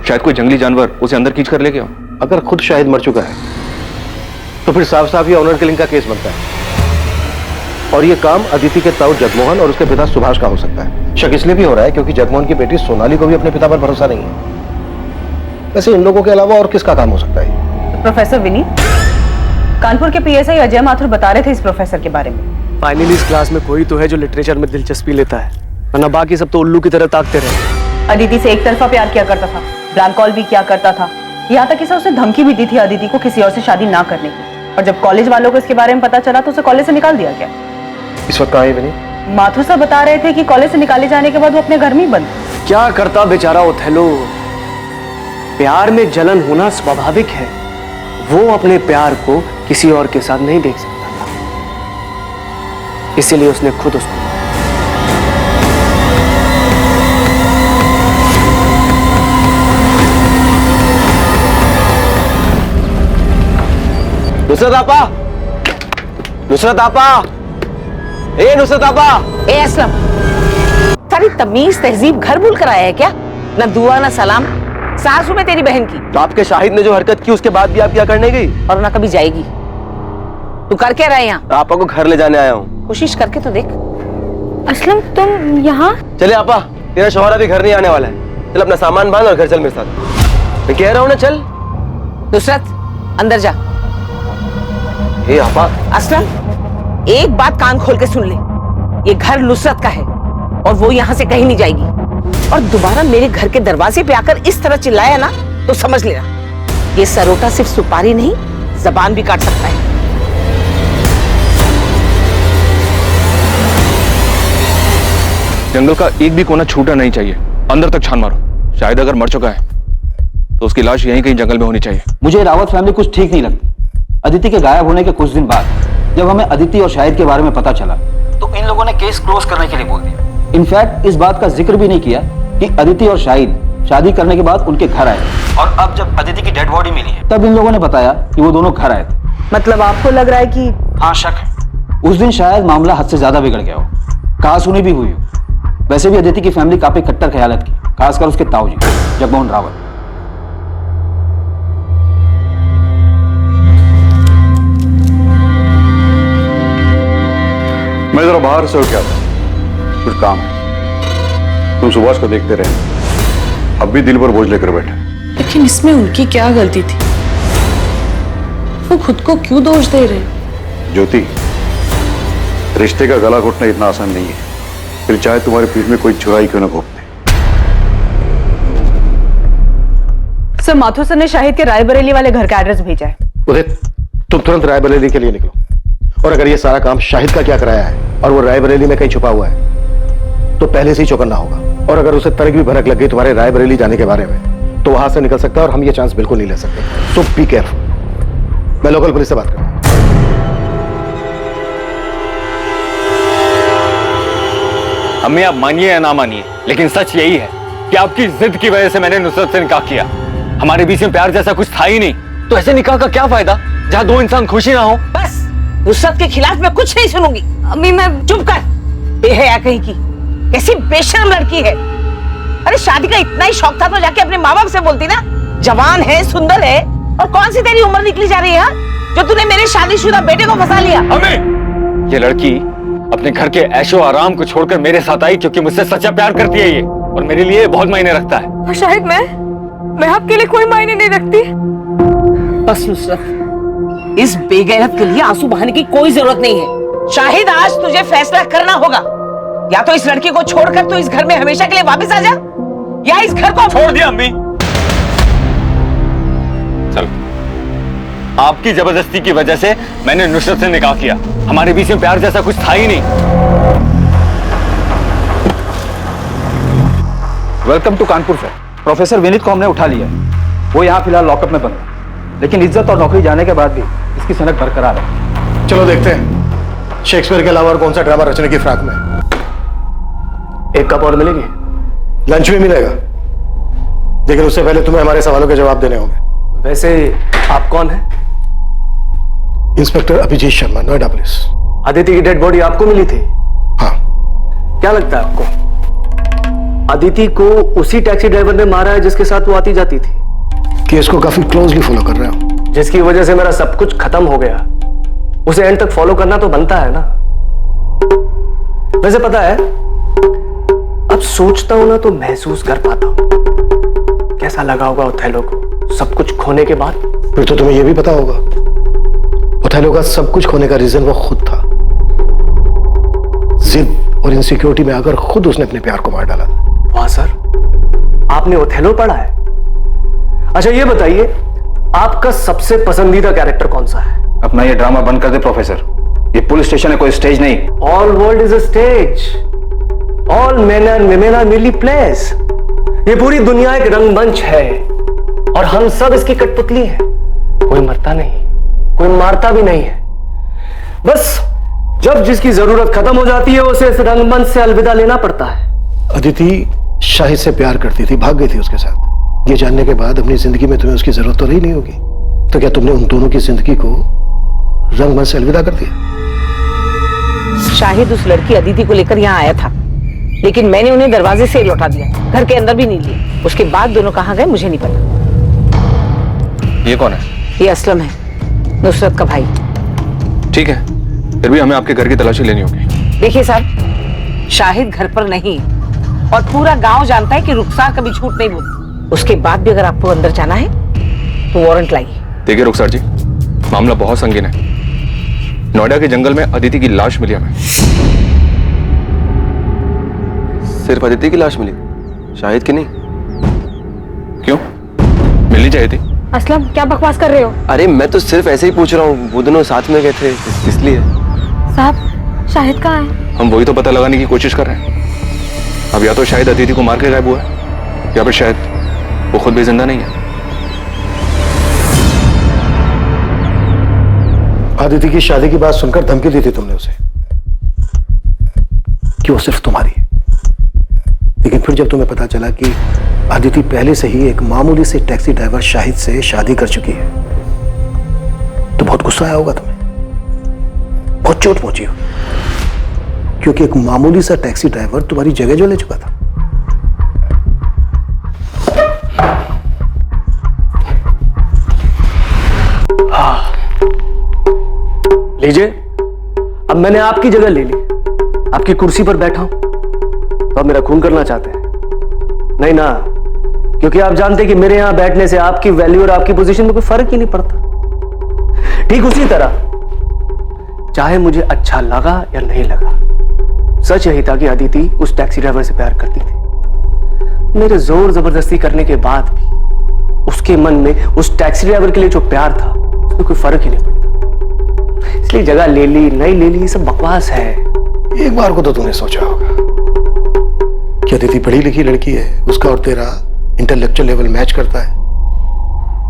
H: शायद कोई जंगली जानवर उसे अंदर खींच कर ले गया।
N: अगर खुद शाहिद मर चुका है तो फिर साफ साफ ये ऑनर किलिंग का केस बनता है, और ये काम अदिति के ताऊ जगमोहन और उसके पिता सुभाष का हो सकता है। शक इसलिए भी हो रहा है क्योंकि जगमोहन की बेटी सोनाली को भी अपने पिता पर भरोसा नहीं है। वैसे इन लोगों के अलावा और किसका काम हो सकता है?
P: प्रोफेसर विनीत, कानपुर के पीएसआई अजय माथुर बता रहे थे इस प्रोफेसर के बारे में।
E: फाइनली इस क्लास में कोई तो है जो लिटरेचर में दिलचस्पी लेता है, वरना बाकी सब तो उल्लू की तरह ताकते रहे।
P: अदिति से एक तरफा प्यार किया करता था, ब्लैंक कॉल भी किया करता था, यहाँ तक कि उसने धमकी भी दी थी अदिति को किसी और से शादी ना करने की। और जब कॉलेज वालों को इसके बारे में पता चला तो उसे कॉलेज से निकाल दिया गया।
N: इस वक्त कहाँ है विनीत?
P: माथुर साहब बता रहे थे कि कॉलेज से निकाले जाने के बाद वो अपने घर में ही बंद।
E: क्या करता बेचारा ओथेलो? प्यार में जलन होना स्वाभाविक है। वो अपने प्यार को किसी और के साथ नहीं देख सकता था, इसीलिए उसने खुद उसको।
S: नुसरत आपा, नुसरत आपा, ए नुसरत आपा।
K: ए असलम, सारी तमीज तहजीब घर भूल कर आया है क्या? न दुआ न सलाम। सासू में तेरी बहन की।
S: तो आपके शाहिद ने जो हरकत की उसके बाद भी आप क्या करने गई?
K: और ना कभी जाएगी। तू कर क्या रहा है यहाँ?
S: आपा को घर ले जाने आया हूँ।
K: कोशिश करके तो देख।
B: असलम, तुम यहाँ?
S: चले आपा, तेरा शौहर अभी घर नहीं आने वाला है। चल अपना सामान बांध और घर चल मेरे साथ। मैं कह रहा हूँ ना, चल।
K: नुसरत, अंदर जा।
S: ए आपा।
K: असलम, एक बात कान खोल के सुन ले, ये घर नुसरत का है और वो यहाँ से कहीं नहीं जाएगी। और दोबारा मेरे घर के दरवाजे पे आकर इस तरह चिल्लाया ना तो समझ लेना, ये सरोटा सिर्फ सुपारी नहीं, जबान भी काट सकता है।
H: जंगल का एक भी कोना छूटा नहीं चाहिए, अंदर तक छान मारो। शायद अगर मर चुका है तो उसकी लाश यहीं कहीं जंगल में होनी चाहिए।
Q: मुझे रावत फैमिली कुछ ठीक नहीं लगती। अदिति के गायब होने के कुछ दिन बाद जब हमें अदिति और शाहिद के बारे में पता चला तो इन लोगों ने केस क्लोज करने के लिए बोल दिया। इनफैक्ट इस बात का जिक्र भी नहीं किया कि अदिति और शाहिद शादी करने के बाद उनके घर आए, और अब जब अदिति की डेड बॉडी मिली है तब इन लोगों ने बताया कि वो दोनों घर आए थे।
P: मतलब आपको लग रहा है कि?
Q: हाँ, शक है। उस दिन शायद मामला हद से ज्यादा बिगड़ गया हो, कहासुनी भी हुई हो। वैसे भी अदिति की फैमिली काफी कट्टर ख्यालत की, खासकर उसके ताऊ जी जगमोहन रावत।
C: मैं जरा बाहर से हो क्या था, कुछ काम है। तुम सुभाष को देखते रहे, अब भी दिल पर बोझ लेकर बैठे।
A: लेकिन इसमें उनकी क्या गलती थी? वो खुद को क्यों दोष दे रहे?
C: ज्योति, रिश्ते का गला घोटना इतना आसान नहीं है, फिर चाहे तुम्हारे पीठ में कोई चुराई क्यों ना घोंप दे।
P: सर, माथुर सर ने शाहिद के रायबरेली वाले घर का एड्रेस भेजा है।
N: उदित, तुम तुरंत रायबरेली के लिए निकलो, और अगर ये सारा काम शाहिद का क्या कराया है और वो रायबरेली में कहीं छुपा हुआ है तो पहले से ही चौकन्ना होगा। और अगर उसे तनिक भी भनक लग गई तुम्हारे रायबरेली जाने के बारे में तो वहां से निकल सकता है, और हम ये चांस बिल्कुल नहीं ले सकते। सो बी केयरफुल। मैं लोकल पुलिस से बात करता हूं।
O: अम्मी, आप मानिए या ना मानिए, लेकिन सच यही है, कि आपकी जिद की वजह से मैंने नुसरत से निकाह किया। हमारे बीच में प्यार जैसा कुछ था ही नहीं, तो ऐसे निकाह का क्या फायदा जहाँ दो इंसान खुशी ना हो।
T: बस नुसरत के खिलाफ मैं कुछ नहीं सुनूंगी।
B: अम्मी मैं
T: चुप कर, बेहया कहीं की, कैसी बेशर्म लड़की है। अरे शादी का इतना ही शौक था तो जाके अपने माँ बाप से बोलती ना। जवान है, सुंदर है, और कौन सी तेरी उम्र निकली जा रही है जो तूने मेरे शादीशुदा बेटे को फंसा लिया।
O: अम्मी, ये लड़की अपने घर के ऐशो आराम को छोड़कर मेरे साथ आई क्योंकि मुझसे सच्चा प्यार करती है ये, और मेरे लिए बहुत मायने रखता है।
F: और शायद मैं आपके लिए कोई मायने नहीं रखती।
T: बस नुसरत, इस बेगैरत के लिए आंसू बहाने की कोई जरूरत नहीं है। शाहिद, आज तुझे फैसला करना होगा। या तो इस लड़की को छोड़कर तू इस घर में हमेशा के लिए वापस आ जा, या इस घर को
O: छोड़ दिया। अम्मी चल, आपकी जबरदस्ती की वजह से मैंने नुसरत से निकाह किया। हमारे बीच में प्यार जैसा कुछ था ही नहीं।
Q: Welcome to Kanpur sir. Professor Vineet को हमने उठा लिया है। वो यहाँ फिलहाल लॉकअप में बंद है, लेकिन इज्जत और नौकरी जाने के बाद भी इसकी सनक बरकरार है।
N: चलो देखते हैं शेक्सपियर के अलावा और कौन सा ड्रामा रचने की फ्राक में।
E: एक कप और मिलेगी?
N: लंच में मिलेगा, लेकिन उससे पहले तुम्हें हमारे सवालों के जवाब देने होंगे।
E: वैसे आप कौन हैं?
N: Inspector Abhijeet Sharma, Noida police.
E: अदिति की डेड बॉडी आपको मिली थी?
N: हाँ।
E: क्या लगता है आपको, अदिति को उसी टैक्सी ड्राइवर ने मारा है जिसके साथ वो आती जाती थी?
N: केस को काफी क्लोजली फॉलो कर रहे हो।
E: जिसकी वजह से मेरा सब कुछ खत्म हो गया, उसे एंड तक फॉलो करना तो बनता है ना। वैसे पता है, अब सोचता हूं ना तो महसूस कर पाता हूं कैसा लगा होगा ओथेलो को सब कुछ खोने के बाद।
N: फिर तो तुम्हें यह भी पता होगा ओथेलो का सब कुछ खोने का रीजन वो खुद था। जिद और इनसिक्योरिटी में आकर खुद उसने अपने प्यार को मार डाला था।
E: वाह सर, आपने ओथेलो पढ़ा है? अच्छा ये बताइए, आपका सबसे पसंदीदा कैरेक्टर कौन सा है?
Q: अपना ये ड्रामा बंद कर दे प्रोफेसर, ये पुलिस स्टेशन है, कोई स्टेज नहीं।
E: All world is a stage, all men and women are mainly plays. ये पूरी दुनिया एक रंगमंच है और हम सब इसकी कठपुतली है। कोई मरता नहीं, कोई मारता भी नहीं है। बस जब जिसकी जरूरत खत्म हो जाती है उसे इस रंगमंच से अलविदा लेना पड़ता है।
N: अदिति शाहिद से प्यार करती थी, भाग गई थी उसके साथ। ये जानने के बाद अपनी जिंदगी में तुम्हें उसकी जरूरत तो रही नहीं होगी, तो क्या तुमने उन दोनों की जिंदगी को रंगमंच से अलविदा कर दिया?
T: शाहिद उस लड़की अदिति को लेकर यहाँ आया था, लेकिन मैंने उन्हें दरवाजे से लौटा दिया, घर के अंदर भी नहीं लिया। उसके बाद दोनों कहाँ गए मुझे नहीं पता।
H: ये कौन है?
T: ये असलम है, नुसरत का भाई।
H: ठीक है, फिर भी हमें आपके घर की तलाशी लेनी होगी।
T: देखिए साहब, शाहिद घर पर नहीं और पूरा गांव जानता है कि रुखसार कभी झूठ नहीं बोलती। उसके बाद भी अगर आपको अंदर जाना है तो वारंट लाइए।
H: देखिए रुखसार जी, मामला बहुत संगीन है। नोएडा के जंगल में अदिति की लाश मिली हमें।
S: सिर्फ अदिति की लाश मिली, शाहिद की नहीं?
H: क्यों, मिलनी चाहिए थी।
B: असलम क्या बकवास कर रहे हो?
S: अरे मैं तो सिर्फ ऐसे ही पूछ रहा हूँ, वो दोनों साथ में गए थे इसलिए।
B: साहब शाहिद कहाँ है?
H: हम वही तो पता लगाने की कोशिश कर रहे हैं। अब या तो शायद अदिति को मार के गायब हुआ है, या फिर शायद वो खुद भी जिंदा नहीं है।
N: अदिति की शादी की बात सुनकर धमकी दी थी तुमने उसे कि वो सिर्फ तुम्हारी है, लेकिन फिर जब तुम्हें पता चला कि अदिति पहले से ही एक मामूली से टैक्सी ड्राइवर शाहिद से शादी कर चुकी है, तो बहुत गुस्सा आया होगा तुम्हें, बहुत चोट पहुंची हो, क्योंकि एक मामूली सा टैक्सी ड्राइवर तुम्हारी जगह जो ले चुका था।
E: लीजिए, अब मैंने आपकी जगह ले ली, आपकी कुर्सी पर बैठा हूं, तो आप मेरा खून करना चाहते हैं? नहीं ना, क्योंकि आप जानते हैं कि मेरे यहां बैठने से आपकी वैल्यू और आपकी पोजीशन में कोई फर्क ही नहीं पड़ता। ठीक उसी तरह चाहे मुझे अच्छा लगा या नहीं लगा, सच यही था कि अदिति उस टैक्सी ड्राइवर से प्यार करती थी। मेरे जोर जबरदस्ती करने के बाद भी उसके मन में उस टैक्सी ड्राइवर के लिए जो प्यार था उसमें कोई फर्क ही नहीं पड़ता। इसलिए जगह ले ली नहीं ले ली ये सब बकवास है।
N: एक बार को तो तूने सोचा होगा कि अदिति पढ़ी लिखी लड़की है, उसका और तेरा इंटेलेक्चुअल लेवल मैच करता है,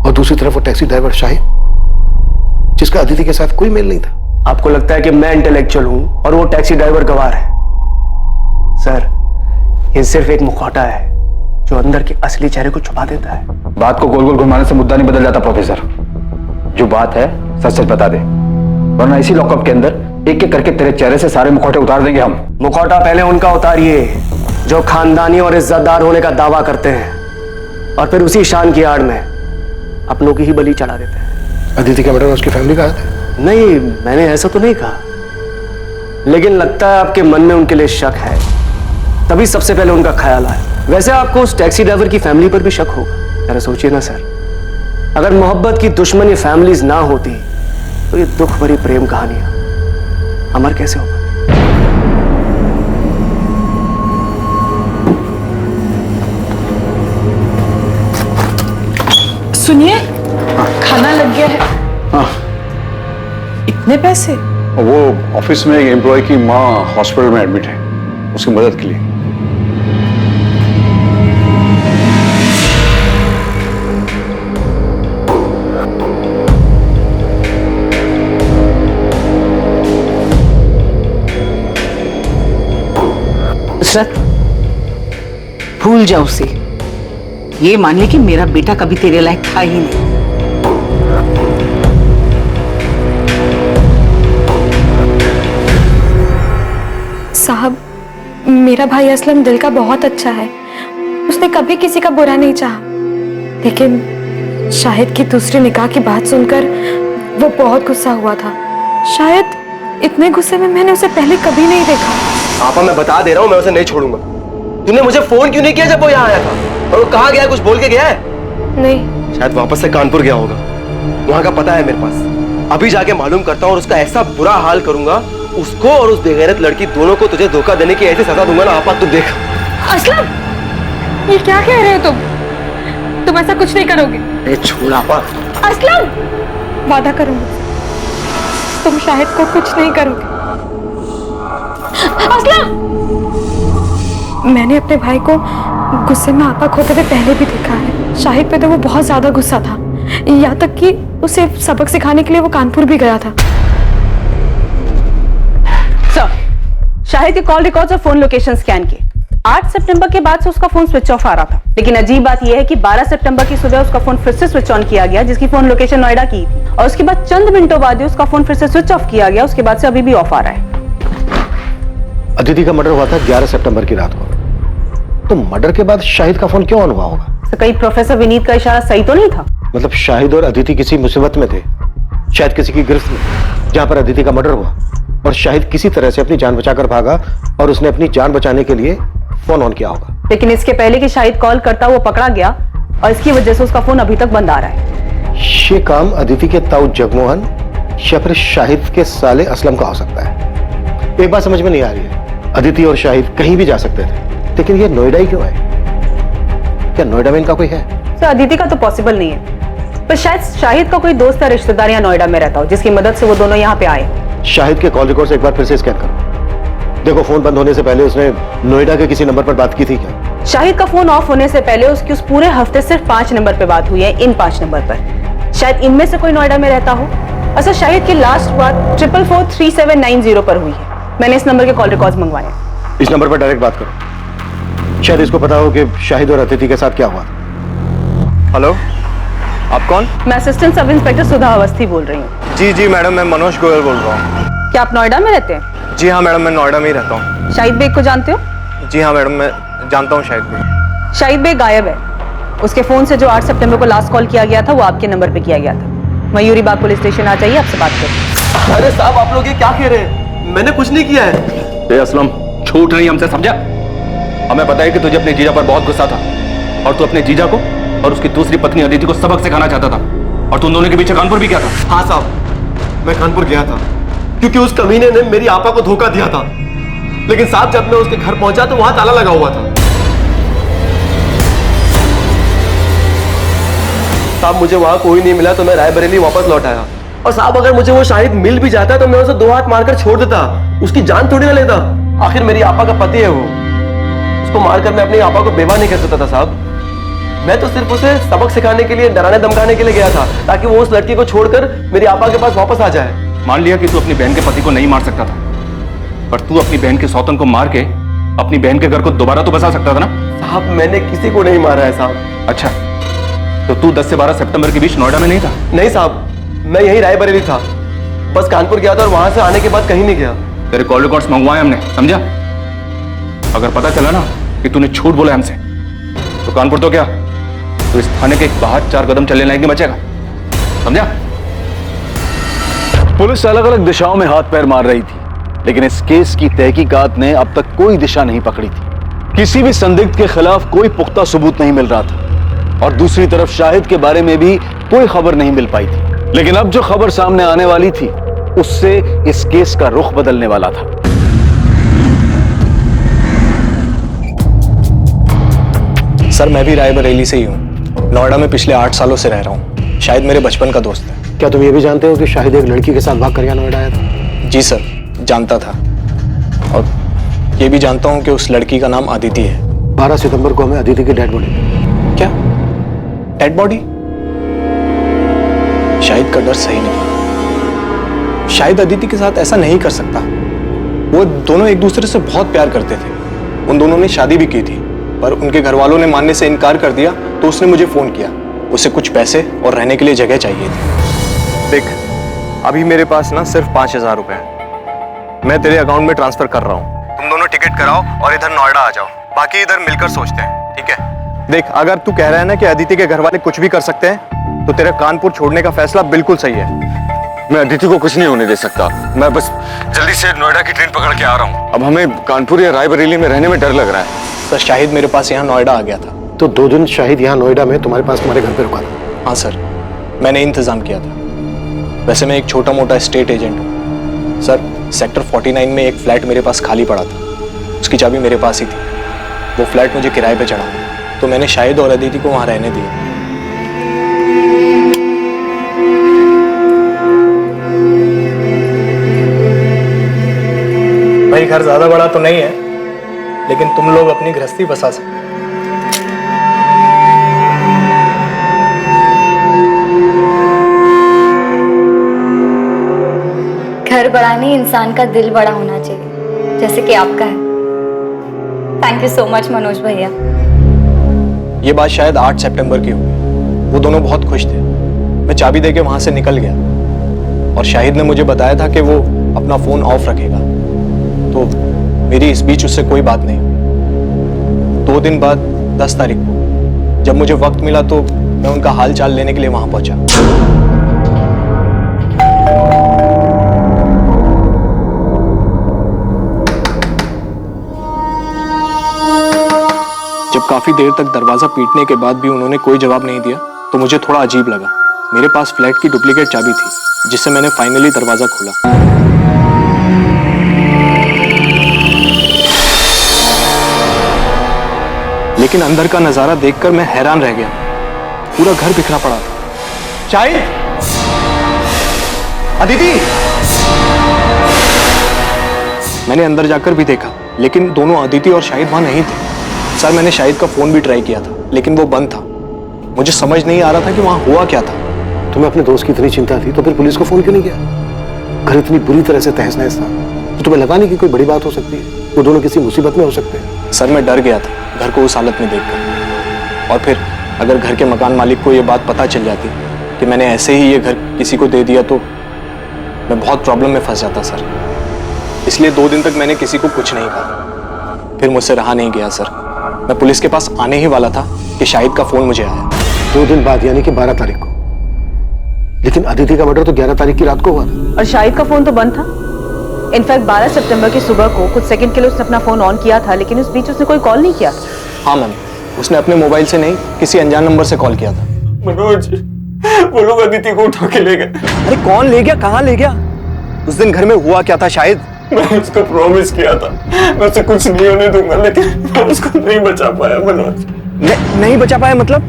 N: और दूसरी तरफ वो टैक्सी ड्राइवर शाहिद जिसका अदिति के साथ कोई मेल नहीं था।
E: आपको लगता है कि मैं इंटेलेक्चुअल हूं और वो टैक्सी ड्राइवर गवार है? सर, ये सिर्फ एक मुखौटा है जो अंदर के असली चेहरे को छुपा देता है।
Q: बात को गोल गोल घुमाने से मुद्दा नहीं बदल जाता प्रोफेसर। जो बात है सच सच बता दे, वरना इसी लॉकअप के अंदर एक एक करके तेरे चेहरे से सारे मुखौटे उतार देंगे हम।
E: मुखौटा पहले उनका उतारिए जो खानदानी और इज्जतदार होने का दावा करते हैं, और फिर उसी शान की आड़ में अपनों की ही बलि चढ़ा देते हैं।
N: अदिति का मर्डर उसकी फैमिली का है?
E: नहीं, मैंने ऐसा तो नहीं कहा, लेकिन लगता है आपके मन में उनके लिए शक है, तभी सबसे पहले उनका ख्याल आया। वैसे आपको उस टैक्सी ड्राइवर की फैमिली पर भी शक होगा। जरा सोचिए ना सर, अगर मोहब्बत की दुश्मनी फैमिलीज ना होती तो ये दुख भरी प्रेम कहानियां अमर कैसे हो पाती?
A: सुनिए, खाना लग गया है।
C: हाँ।
A: इतने पैसे?
C: वो ऑफिस में एक एम्प्लॉय की माँ हॉस्पिटल में एडमिट है, उसकी मदद के लिए।
T: नुसरत, भूल जा उसे। ये मान ले कि मेरा बेटा कभी तेरे लायक था ही नहीं।
B: साहब, मेरा भाई असलम दिल का बहुत अच्छा है, उसने कभी किसी का बुरा नहीं चाहा, लेकिन शाहिद की दूसरी निकाह की बात सुनकर वो बहुत गुस्सा हुआ था। शायद इतने गुस्से में मैंने उसे पहले कभी नहीं देखा।
E: आपा, मैं बता दे रहा हूँ, मैं उसे नहीं छोड़ूंगा। तूने मुझे फोन क्यों नहीं किया जब वो यहाँ आया था? और वो कहाँ गया, कुछ बोल के गया है?
B: नहीं।
E: शायद वापस से कानपुर गया होगा, वहां का पता है मेरे पास। अभी जाके मालूम करता हूँ और उसका ऐसा बुरा हाल करूंगा, उसको और उस बेगैरत लड़की दोनों को तुझे धोखा देने की ऐसी सजा दूंगा ना आपा, तू देख।
B: असलम, ये क्या कह रहे हो तुम? तुम ऐसा कुछ नहीं करोगे।
E: अरे छोड़ आपा।
B: असलम, वादा करूंगी तुम शाहिद को कुछ नहीं करोगे। असलम, मैंने अपने भाई को गुस्से में आपा खोते हुए पहले भी देखा है। शाहिद पे तो वो बहुत ज्यादा गुस्सा था, यहाँ तक कि उसे सबक सिखाने के लिए वो कानपुर भी गया था।
P: सर, शाहिद के कॉल रिकॉर्ड्स और फोन लोकेशन स्कैन किए। 8 सितंबर के बाद से उसका फोन स्विच ऑफ आ रहा था, लेकिन अजीब बात यह है कि 12 सितंबर की सुबह उसका फोन फिर से स्विच ऑन किया गया, जिसकी फोन लोकेशन नोएडा की थी, और उसके बाद चंद मिनटों बाद ही उसका फोन फिर से स्विच ऑफ किया गया। उसके बाद से अभी भी ऑफ आ रहा है।
N: अदिति का मर्डर हुआ था 11 सितंबर की रात को, तो मर्डर के बाद शाहिद का फोन क्यों ऑन हुआ होगा?
P: तो कहीं प्रोफेसर विनीत का इशारा सही तो नहीं था?
N: मतलब शाहिद और अदिति किसी मुसीबत में थे, शायद किसी की गिरफ्त में, जहां पर अदिति का मर्डर हुआ, और शाहिद किसी तरह से अपनी जान बचाकर भागा और उसने अपनी जान बचाने के लिए फोन ऑन किया होगा।
P: लेकिन इसके पहले कि शाहिद कॉल करता वो पकड़ा गया, और इसकी वजह से उसका फोन अभी तक बंद आ रहा है।
N: ये काम अदिति के ताऊ जगमोहन या फिर शाहिद के साले असलम का हो सकता है। एक बात समझ में नहीं आ रही है, अदिति और शाहिद कहीं भी जा सकते थे, लेकिन ये नोएडा ही क्यों है? क्या नोएडा में इनका कोई है?
P: तो अदिति का तो पॉसिबल नहीं है, पर शायद शाहिद का कोई दोस्त या रिश्तेदार यहाँ नोएडा में रहता हो, जिसकी मदद से वो दोनों यहाँ पे आए।
N: शाहिद के कॉल रिकॉर्ड से एक बार फिर से स्कैन करो, देखो फोन बंद होने से पहले उसने नोएडा के किसी नंबर पर बात की थी क्या?
P: शाहिद का फोन ऑफ होने से पहले उसकी उस पूरे हफ्ते सिर्फ 5 नंबर पे बात हुई है, इन 5 नंबर पर। शायद इनमें से कोई नोएडा में रहता हो। अच्छा, शाहिद की लास्ट बात 443790 पर हुई है। मैंने इस नंबर के कॉल रिकॉर्ड्स मंगवाए।
N: इस नंबर पर डायरेक्ट बात करो, शायद इसको पता हो कि शाहिद और अदिति के साथ क्या हुआ।
E: हेलो, आप कौन?
P: मैं असिस्टेंट सब इंस्पेक्टर सुधा अवस्थी बोल रही हूँ।
E: जी जी मैडम, मैं मनोज गोयल बोल रहा हूँ।
P: क्या आप नोएडा में रहते हैं?
E: जी हाँ मैडम, मैं नोएडा में ही रहता हूँ।
P: शाहिद बेग को जानते हो?
E: जी हाँ मैडम, मैं जानता हूँ शाहिद बेग।
P: शाहिद बेग गायब है। उसके फोन से जो 8 सितंबर को लास्ट कॉल किया गया था, वो आपके नंबर पे किया गया था। मयूरी बाग पुलिस स्टेशन आ जाइए, आपसे बात करें।
E: अरे साहब, आप लोग ये क्या कह रहे हैं? मैंने कुछ नहीं किया है।
H: असलम, छूट नहीं हमसे, समझा? हमें पता है कि तुझे अपने जीजा पर बहुत गुस्सा था, और तू अपने जीजा को और उसकी दूसरी पत्नी अदिति को सबक सिखाना चाहता था, और तुम दोनों के पीछे कानपुर भी गया था।
E: हाँ साहब, मैं कानपुर गया था क्योंकि उस कमीने ने मेरी आपा को धोखा दिया था, लेकिन साहब जब मैं उसके घर पहुंचा तो वहां ताला लगा हुआ था। साहब मुझे वहां कोई नहीं मिला, तो मैं रायबरेली वापस लौट आया। और साहब अगर मुझे वो शाहिद मिल भी जाता तो मैं उसे 2 हाथ मारकर छोड़ देता, उसकी जान थोड़ी ना लेता। आखिर मेरी आपा का पति है वो, उसको मारकर मैं अपनी आपा को बेवा नहीं कर सकता था साहब। मैं तो सिर्फ उसे सबक सिखाने के लिए, डराने धमकाने के लिए गया था, ताकि वो उस लड़की को छोड़कर मेरी आपा के पास वापस आ जाए।
H: मान लिया कि तू अपनी बहन के पति को नहीं मार सकता था, पर तू अपनी बहन के सौतन को मार के अपनी बहन के घर को दोबारा तो बसा सकता था ना?
M: साहब मैंने किसी को नहीं मारा है साहब।
H: अच्छा, तो तू 10 से 12 सितंबर के बीच नोएडा में नहीं था?
M: नहीं साहब, मैं यही रायबरेली था, बस कानपुर गया था और वहां से आने के बाद कहीं नहीं गया।
H: तेरे कॉल रिकॉर्ड्स मंगवाए हमने, समझा? अगर पता चला ना कि तूने झूठ बोला हमसे, तो कानपुर तो क्या, तो इस थाने के बाहर 4 कदम चलने लायक नहीं बचेगा, समझा?
I: पुलिस अलग अलग दिशाओं में हाथ पैर मार रही थी, लेकिन इस केस की तहकीकात ने अब तक कोई दिशा नहीं पकड़ी थी। किसी भी संदिग्ध के खिलाफ कोई पुख्ता सबूत नहीं मिल रहा था और दूसरी तरफ शाहिद के बारे में भी कोई खबर नहीं मिल पाई थी। लेकिन अब जो खबर सामने आने वाली थी, उससे इस केस का रुख बदलने वाला था।
U: सर, मैं भी रायबरेली से ही हूँ। नोएडा में पिछले 8 सालों से रह रहा हूँ। शाहिद मेरे बचपन का दोस्त है।
N: क्या तुम ये भी जानते हो कि शाहिद एक लड़की के साथ भाग कर यहाँ नोएडा आया था?
U: जी सर, जानता था। और ये भी जानता हूँ कि उस लड़की का नाम अदिति है।
N: 12 सितंबर को हमें अदिति की डेड बॉडी।
U: क्या डेड बॉडी? शाहिद का डर सही नहीं। शाहिद अदिति के साथ ऐसा नहीं कर सकता। वो दोनों एक दूसरे से बहुत प्यार करते थे। उन दोनों ने शादी भी की थी, पर उनके घर वालों ने मानने से इनकार कर दिया, तो उसने मुझे फोन किया। उसे कुछ पैसे और रहने के लिए जगह चाहिए थी। देख, अभी मेरे पास ना सिर्फ 5000 रुपए हैं। मैं तेरे अकाउंट में ट्रांसफर कर रहा हूँ। तुम दोनों टिकट कराओ और इधर नोएडा आ जाओ। बाकी इधर मिलकर सोचते हैं, ठीक है? देख, अगर तू कह रहा है ना कि अदिति के घर वाले कुछ भी कर सकते हैं, तो तेरा कानपुर छोड़ने का फैसला बिल्कुल सही है।
C: मैं अदिति को कुछ नहीं होने दे सकता। मैं बस जल्दी से नोएडा की ट्रेन पकड़ के आ रहा हूँ। अब हमें कानपुर या रायबरेली में रहने में डर लग रहा है।
U: सर, शाहिद मेरे पास यहाँ नोएडा आ गया था।
N: तो 2 दिन शाहिद यहाँ नोएडा में तुम्हारे पास तुम्हारे घर पे रुका था?
U: हाँ सर, मैंने इंतजाम किया था। वैसे मैं एक छोटा मोटा स्टेट एजेंट हूँ सर। सेक्टर 49 में एक फ्लैट मेरे पास खाली पड़ा था। उसकी चाबी मेरे पास ही थी। वो फ्लैट मुझे किराए पे चढ़ा, तो मैंने शाहिद और अदिति को वहां रहने दिया। भाई, घर ज्यादा बड़ा तो नहीं है, लेकिन तुम लोग अपनी गृहस्थी बसा सकते।
B: घर बड़ा नहीं, इंसान का दिल बड़ा होना चाहिए, जैसे कि आपका है। Thank you so much Manoj भैया।
U: ये बात शायद 8 सितंबर की होगी। वो दोनों बहुत खुश थे। मैं चाबी देके वहां से निकल गया और शाहिद ने मुझे बताया था कि वो अपना फोन ऑफ रखेगा, तो मेरी इस बीच उससे कोई बात नहीं हुई। 2 दिन बाद 10 तारीख को जब मुझे वक्त मिला, तो मैं उनका हाल चाल लेने के लिए वहां पहुंचा। जब काफी देर तक दरवाजा पीटने के बाद भी उन्होंने कोई जवाब नहीं दिया, तो मुझे थोड़ा अजीब लगा। मेरे पास फ्लैट की डुप्लीकेट चाबी थी, जिससे मैंने फाइनली दरवाजा खोला। लेकिन अंदर का नजारा देखकर मैं हैरान रह गया। पूरा घर बिखरा पड़ा था।
M: शाहिद, अदिति।
U: मैंने अंदर जाकर भी देखा, लेकिन दोनों अदिति और शाहिद वहां नहीं थे। सर, मैंने शाहिद का फोन भी ट्राई किया था, लेकिन वो बंद था। मुझे समझ नहीं आ रहा था कि वहां हुआ क्या था।
N: तुम्हें अपने दोस्त की इतनी चिंता थी, तो फिर पुलिस को फोन क्यों नहीं किया? घर इतनी बुरी तरह से तहस नहस था, तो तुम्हें लगा नहीं कि कोई बड़ी बात हो सकती है? वो दोनों किसी मुसीबत में हो सकते हैं।
U: सर, मैं डर गया था घर को उस हालत में देखकर। और फिर अगर घर के मकान मालिक को ये बात पता चल जाती कि मैंने ऐसे ही ये घर किसी को दे दिया, तो मैं बहुत प्रॉब्लम में फंस जाता सर। इसलिए 2 दिन तक मैंने किसी को कुछ नहीं कहा। फिर मुझसे रहा नहीं गया सर। मैं पुलिस के पास आने ही वाला था कि शाहिद का फोन मुझे आया।
N: 2 दिन बाद, यानी कि 12 तारीख को। लेकिन अदिति का मर्डर तो 11 तारीख की रात को हुआ था।
P: और शाहिद का फोन तो बंद था। इनफैक्ट 12 सितंबर की सुबह को कुछ सेकंड के लिए उसने अपना फोन ऑन किया था, लेकिन उस बीच उसने कोई कॉल नहीं किया।
U: हाँ मैम, उसने अपने मोबाइल से नहीं, किसी अनजान नंबर से कॉल किया था।
M: मनोज, वो लोग अदिति को उठा के ले गए।
U: अरे कौन ले गया, कहाँ ले गया? उस दिन घर में हुआ क्या था शाहिद?
M: मैं उसको प्रॉमिस किया था मैं उसे कुछ नहीं होने दूंगा, लेकिन मैं उसको नहीं बचा पाया मनोज।
U: नहीं बचा पाया मतलब?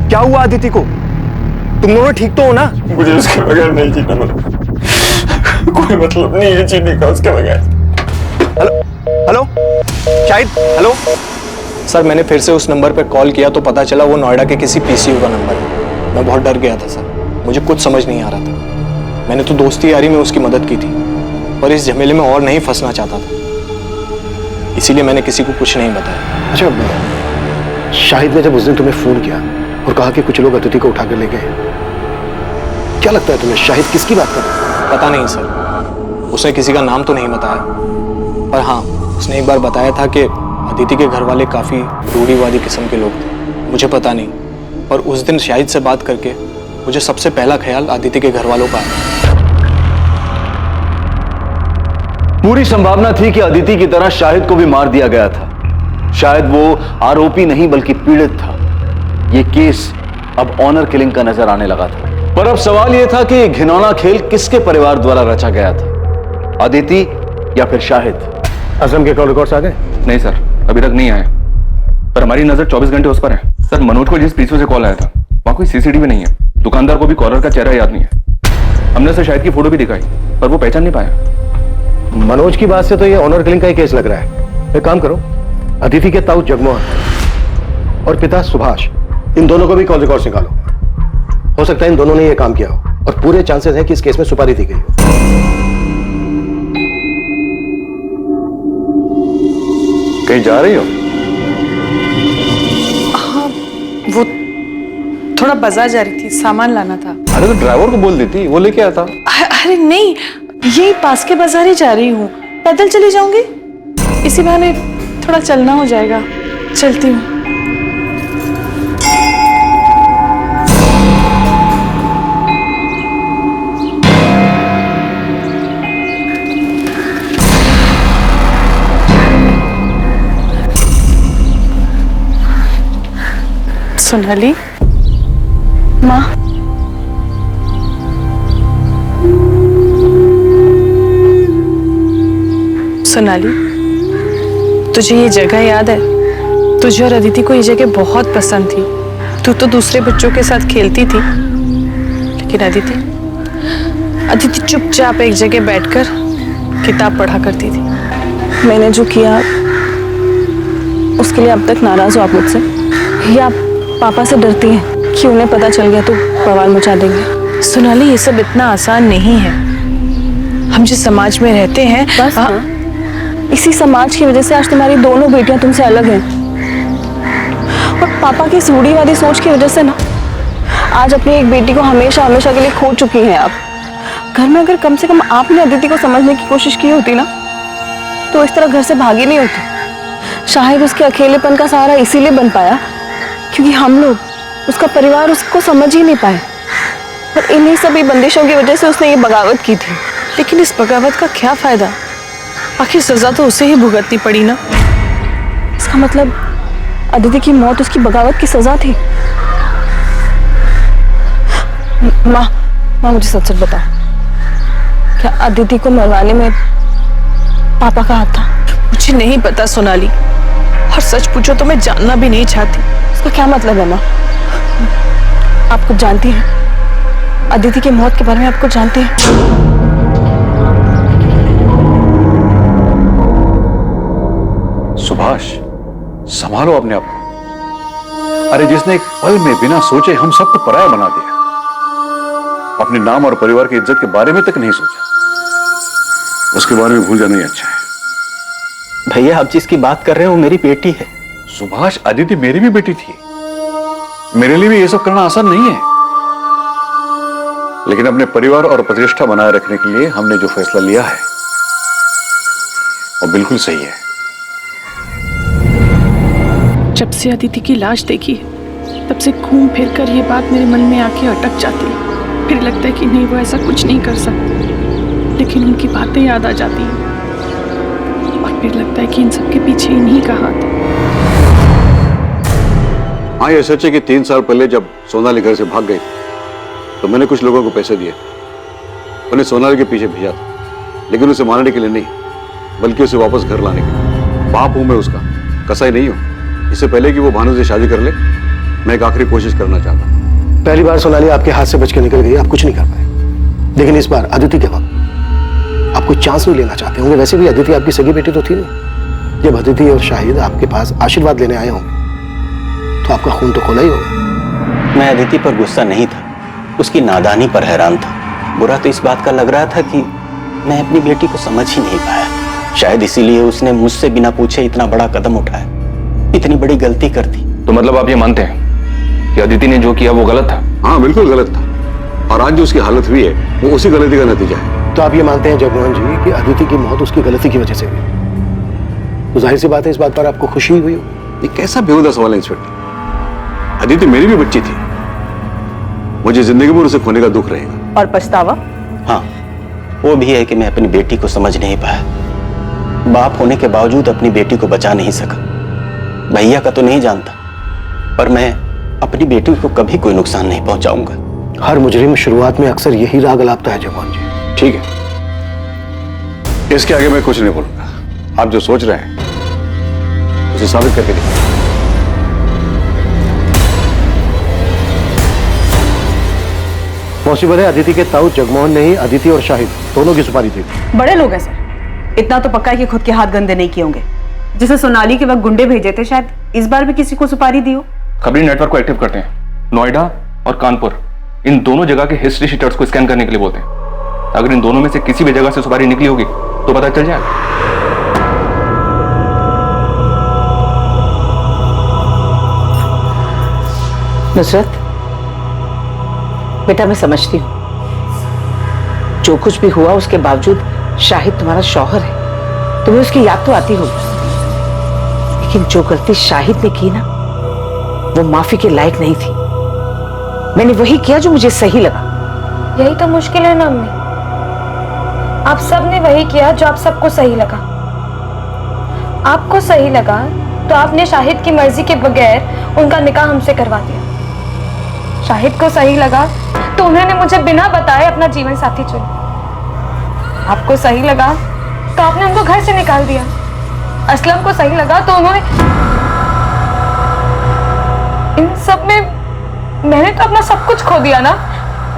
U: क्या हुआ अदिति को? तुम दोनों ठीक तो हो ना?
M: मुझे उसके बगैर नहीं जीना मनोज। कोई मतलब नहीं है जीने का उसके बगैर।
U: Hello Shahid, hello sir. मैंने फिर से उस नंबर पर कॉल किया तो पता चला वो नोएडा के किसी पीसीयू का नंबर है। मैं बहुत डर गया था सर, मुझे कुछ समझ नहीं आ रहा था। मैंने तो दोस्ती यारी में उसकी मदद की थी, पर इस झमेले में और नहीं फंसना चाहता था। इसीलिए मैंने किसी को कुछ नहीं बताया।
N: अच्छा, शाहिद ने जब उस दिन तुम्हें फोन किया और कहा कि कुछ लोग अदिति को उठाकर ले गए, क्या लगता है तुम्हें शाहिद किसकी बात कर रहा है?
U: पता नहीं सर, उसने किसी का नाम तो नहीं बताया, पर हाँ उसने एक बार बताया था कि अदिति के घर वाले काफी रूढ़िवादी किस्म के लोग थे। मुझे पता नहीं, पर उस दिन शाहिद से बात करके मुझे सबसे पहला ख्याल अदिति के घर वालों का आया।
I: पूरी संभावना थी कि अदिति की तरह शाहिद को भी मार दिया गया था। शायद वो आरोपी नहीं बल्कि पीड़ित था। ये केस अब ऑनर किलिंग का नजर आने लगा था। पर अब सवाल यह था कि ये घिनौना खेल किसके परिवार द्वारा रचा गया था, अदिति या फिर शाहिद?
N: असम के कॉल रिकॉर्ड्स आ गए?
H: नहीं सर, अभी तक नहीं आए, पर हमारी नजर 24 घंटे उस पर है। सर, मनोज को जिस पीछे से कॉल आया था वहां कोई सीसीटीवी नहीं है। दुकानदार को भी कॉलर का चेहरा याद नहीं है। हमने उसे शाहिद की फोटो भी दिखाई, पर वो पहचान नहीं पाया।
N: मनोज की बात से तो ये ऑनर किलिंग का ही केस लग रहा है। एक काम करो, अदिति के ताऊ जगमोहन और पिता सुभाष, इन दोनों को भी कॉल रिकॉर्ड्स निकालो। हो सकता है इन दोनों ने ये काम किया हो और पूरे चांसेस हैं कि इस केस में सुपारी दी गई हो।
C: कहीं जा रही हो?
A: हाँ, वो थोड़ा बाजार जा रही थी, सामान लाना था।
C: अरे तो ड्राइवर को बोल देती, वो लेके आता।
A: अरे नहीं, यही पास के बाजार ही जा रही हूँ, पैदल चली जाऊंगी, इसी बहाने थोड़ा चलना हो जाएगा। चलती हूँ। सोनाली, माँ, सोनाली, तुझे ये जगह याद है? तुझे और अदिति को ये जगह बहुत पसंद थी। तू तो दूसरे बच्चों के साथ खेलती थी, लेकिन अदिति चुपचाप एक जगह बैठकर किताब पढ़ा करती थी।
P: मैंने जो किया उसके लिए अब तक नाराज हो आप मुझसे, या आप पापा से डरती हैं कि उन्हें पता चल गया तो बवाल मचा देंगे?
A: सोनाली, ये सब इतना आसान नहीं है। हम जिस समाज में रहते हैं,
P: बस इसी समाज की वजह से आज तुम्हारी दोनों बेटियां तुमसे अलग हैं, और पापा की इस रूढ़िवादी सोच की वजह से ना आज अपनी एक बेटी को हमेशा हमेशा के लिए खो चुकी हैं आप। घर में अगर कम से कम आपने अदिति को समझने की कोशिश की होती ना, तो इस तरह घर से भागी नहीं होती। शायद उसके अकेलेपन का सहारा इसीलिए बन पाया क्योंकि हम लोग, उसका परिवार उसको समझ ही नहीं पाए, और इन्हीं सभी बंदिशों की वजह से उसने ये बगावत की थी।
A: लेकिन इस बगावत का क्या फायदा? आखिर सजा तो उसे ही भुगतनी पड़ी ना।
P: इसका मतलब अदिति की मौत उसकी बगावत की सजा थी। माँ मुझे सच सच बताओ, क्या अदिति को मरवाने में पापा का हाथ था?
A: मुझे नहीं पता सोनाली, और सच पूछो तो मैं जानना भी नहीं चाहती।
P: इसका क्या मतलब है माँ? आप कुछ जानती हैं? अदिति की मौत के बारे में आप कुछ जानती हैं?
C: सुभाष, संभालो अपने आप को। अरे जिसने एक पल में बिना सोचे हम सबको पराया बना दिया, अपने नाम और परिवार की इज्जत के बारे में तक नहीं सोचा, उसके बारे में भूल जाना ही अच्छा है।
D: भैया, आप जिसकी बात कर रहे हो मेरी बेटी है।
C: सुभाष, अदिति मेरी भी बेटी थी। मेरे लिए भी ये सब करना आसान नहीं है, लेकिन अपने परिवार और प्रतिष्ठा बनाए रखने के लिए हमने जो फैसला लिया है वो बिल्कुल सही है।
A: जब से अदिति की लाश देखी है, तब से घूम फिर कर ये बात मेरे मन में आके अटक जाती है। फिर लगता है कि नहीं, वो ऐसा कुछ नहीं कर सकते, लेकिन उनकी बातें याद आ जाती हैं, और फिर लगता है कि इन सब के पीछे इन्हीं का हाथ है।
C: हाँ, ये सच है कि 3 साल पहले जब सोनाली घर से भाग गई तो मैंने कुछ लोगों को पैसे दिए, उन्हें सोनाली के पीछे भेजा था, लेकिन उसे मारने के लिए नहीं, बल्कि उसे वापस घर लाने के लिए। बाप हूं मैं उसका, कसाई नहीं हूं। इससे पहले कि वो भानु से शादी कर ले, मैं एक आखिरी कोशिश करना चाहता हूं।
N: पहली बार सोनाली आपके हाथ से बच के निकल गई, आप कुछ नहीं कर पाए, लेकिन इस बार अदिति के वक्त आप कोई चांस नहीं लेना चाहते होंगे। वैसे भी अदिति आपकी सगी बेटी तो थी नहीं। जब अदिति और शाहिद आपके पास आशीर्वाद लेने आए होंगे तो आपका खून तो खोला ही होगा।
D: मैं अदिति पर गुस्सा नहीं था, उसकी नादानी पर हैरान था। बुरा तो इस बात का लग रहा था कि मैं अपनी बेटी को समझ ही नहीं पाया। शायद इसीलिए उसने मुझसे बिना पूछे इतना बड़ा कदम उठाया, इतनी बड़ी गलती कर दी।
H: तो मतलब आप ये मानते हैं कि अदिति ने जो किया वो गलत था?
C: हाँ बिल्कुल गलत था, और आज जो उसकी हालत हुई है वो उसी गलती का नतीजा है।
N: तो आप ये मानते हैं जगमोहन जी कि अदिति की मौत उसकी गलती की वजह से हुई? तो जाहिर सी बात है इस बात पर आपको खुशी हुई हो।
C: ये कैसा बेहुदा सवाल है इंस्पेक्टर? अदिति मेरी भी बच्ची थी, मुझे जिंदगी भर उसे खोने का दुख रहेगा।
T: और पछतावा?
D: हाँ, वो भी है कि मैं अपनी बेटी को समझ नहीं पाया। बाप होने के बावजूद अपनी बेटी को बचा नहीं सका। भैया का तो नहीं जानता, पर मैं अपनी बेटी को कभी कोई नुकसान नहीं पहुंचाऊंगा।
N: हर मुजरिम शुरुआत में अक्सर यही राग अलापता है जगमोहन जी।
C: ठीक है, इसके आगे मैं कुछ नहीं बोलूंगा। आप जो सोच रहे हैं उसे साबित करके दिखाइए।
N: पॉसिबल है अदिति के ताऊ जगमोहन ने ही अदिति और शाहिद दोनों की सुपारी दी।
P: बड़े लोग हैं सर, इतना तो पक्का है कि खुद के हाथ गंदे नहीं किए होंगे। जिसे सोनाली के वक्त गुंडे भेजे थे, शायद इस बार भी किसी को सुपारी दी हो।
H: खबरी नेटवर्क को एक्टिव करते हैं, नोएडा और कानपुर, इन दोनों जगह के हिस्ट्री शीटर्स को स्कैन करने के लिए बोलते हैं। अगर इन दोनों में से किसी भी जगह से सुपारी निकली होगी तो पता चल जाएगा।
T: नुसरत बेटा, मैं समझती हूँ जो कुछ भी हुआ उसके बावजूद शाहिद तुम्हारा शौहर है, तुम्हें उसकी याद तो आती होगी, लेकिन जो गलती शाहिद ने की ना वो माफी के लायक नहीं थी। मैंने वही किया जो मुझे सही लगा।
B: यही तो मुश्किल है ना अम्मी, आप सब ने वही किया जो आप सबको सही लगा। आपको सही लगा तो आपने शाहिद की मर्जी के बगैर उनका निकाह हमसे करवा दिया। शाहिद को सही लगा तो उन्होंने मुझे बिना बताए अपना जीवन साथी चुना। आपको सही लगा तो आपने उनको घर से निकाल दिया। असलम को सही लगा तो उन्होंने, इन सब में मैंने तो अपना सब कुछ खो दिया ना।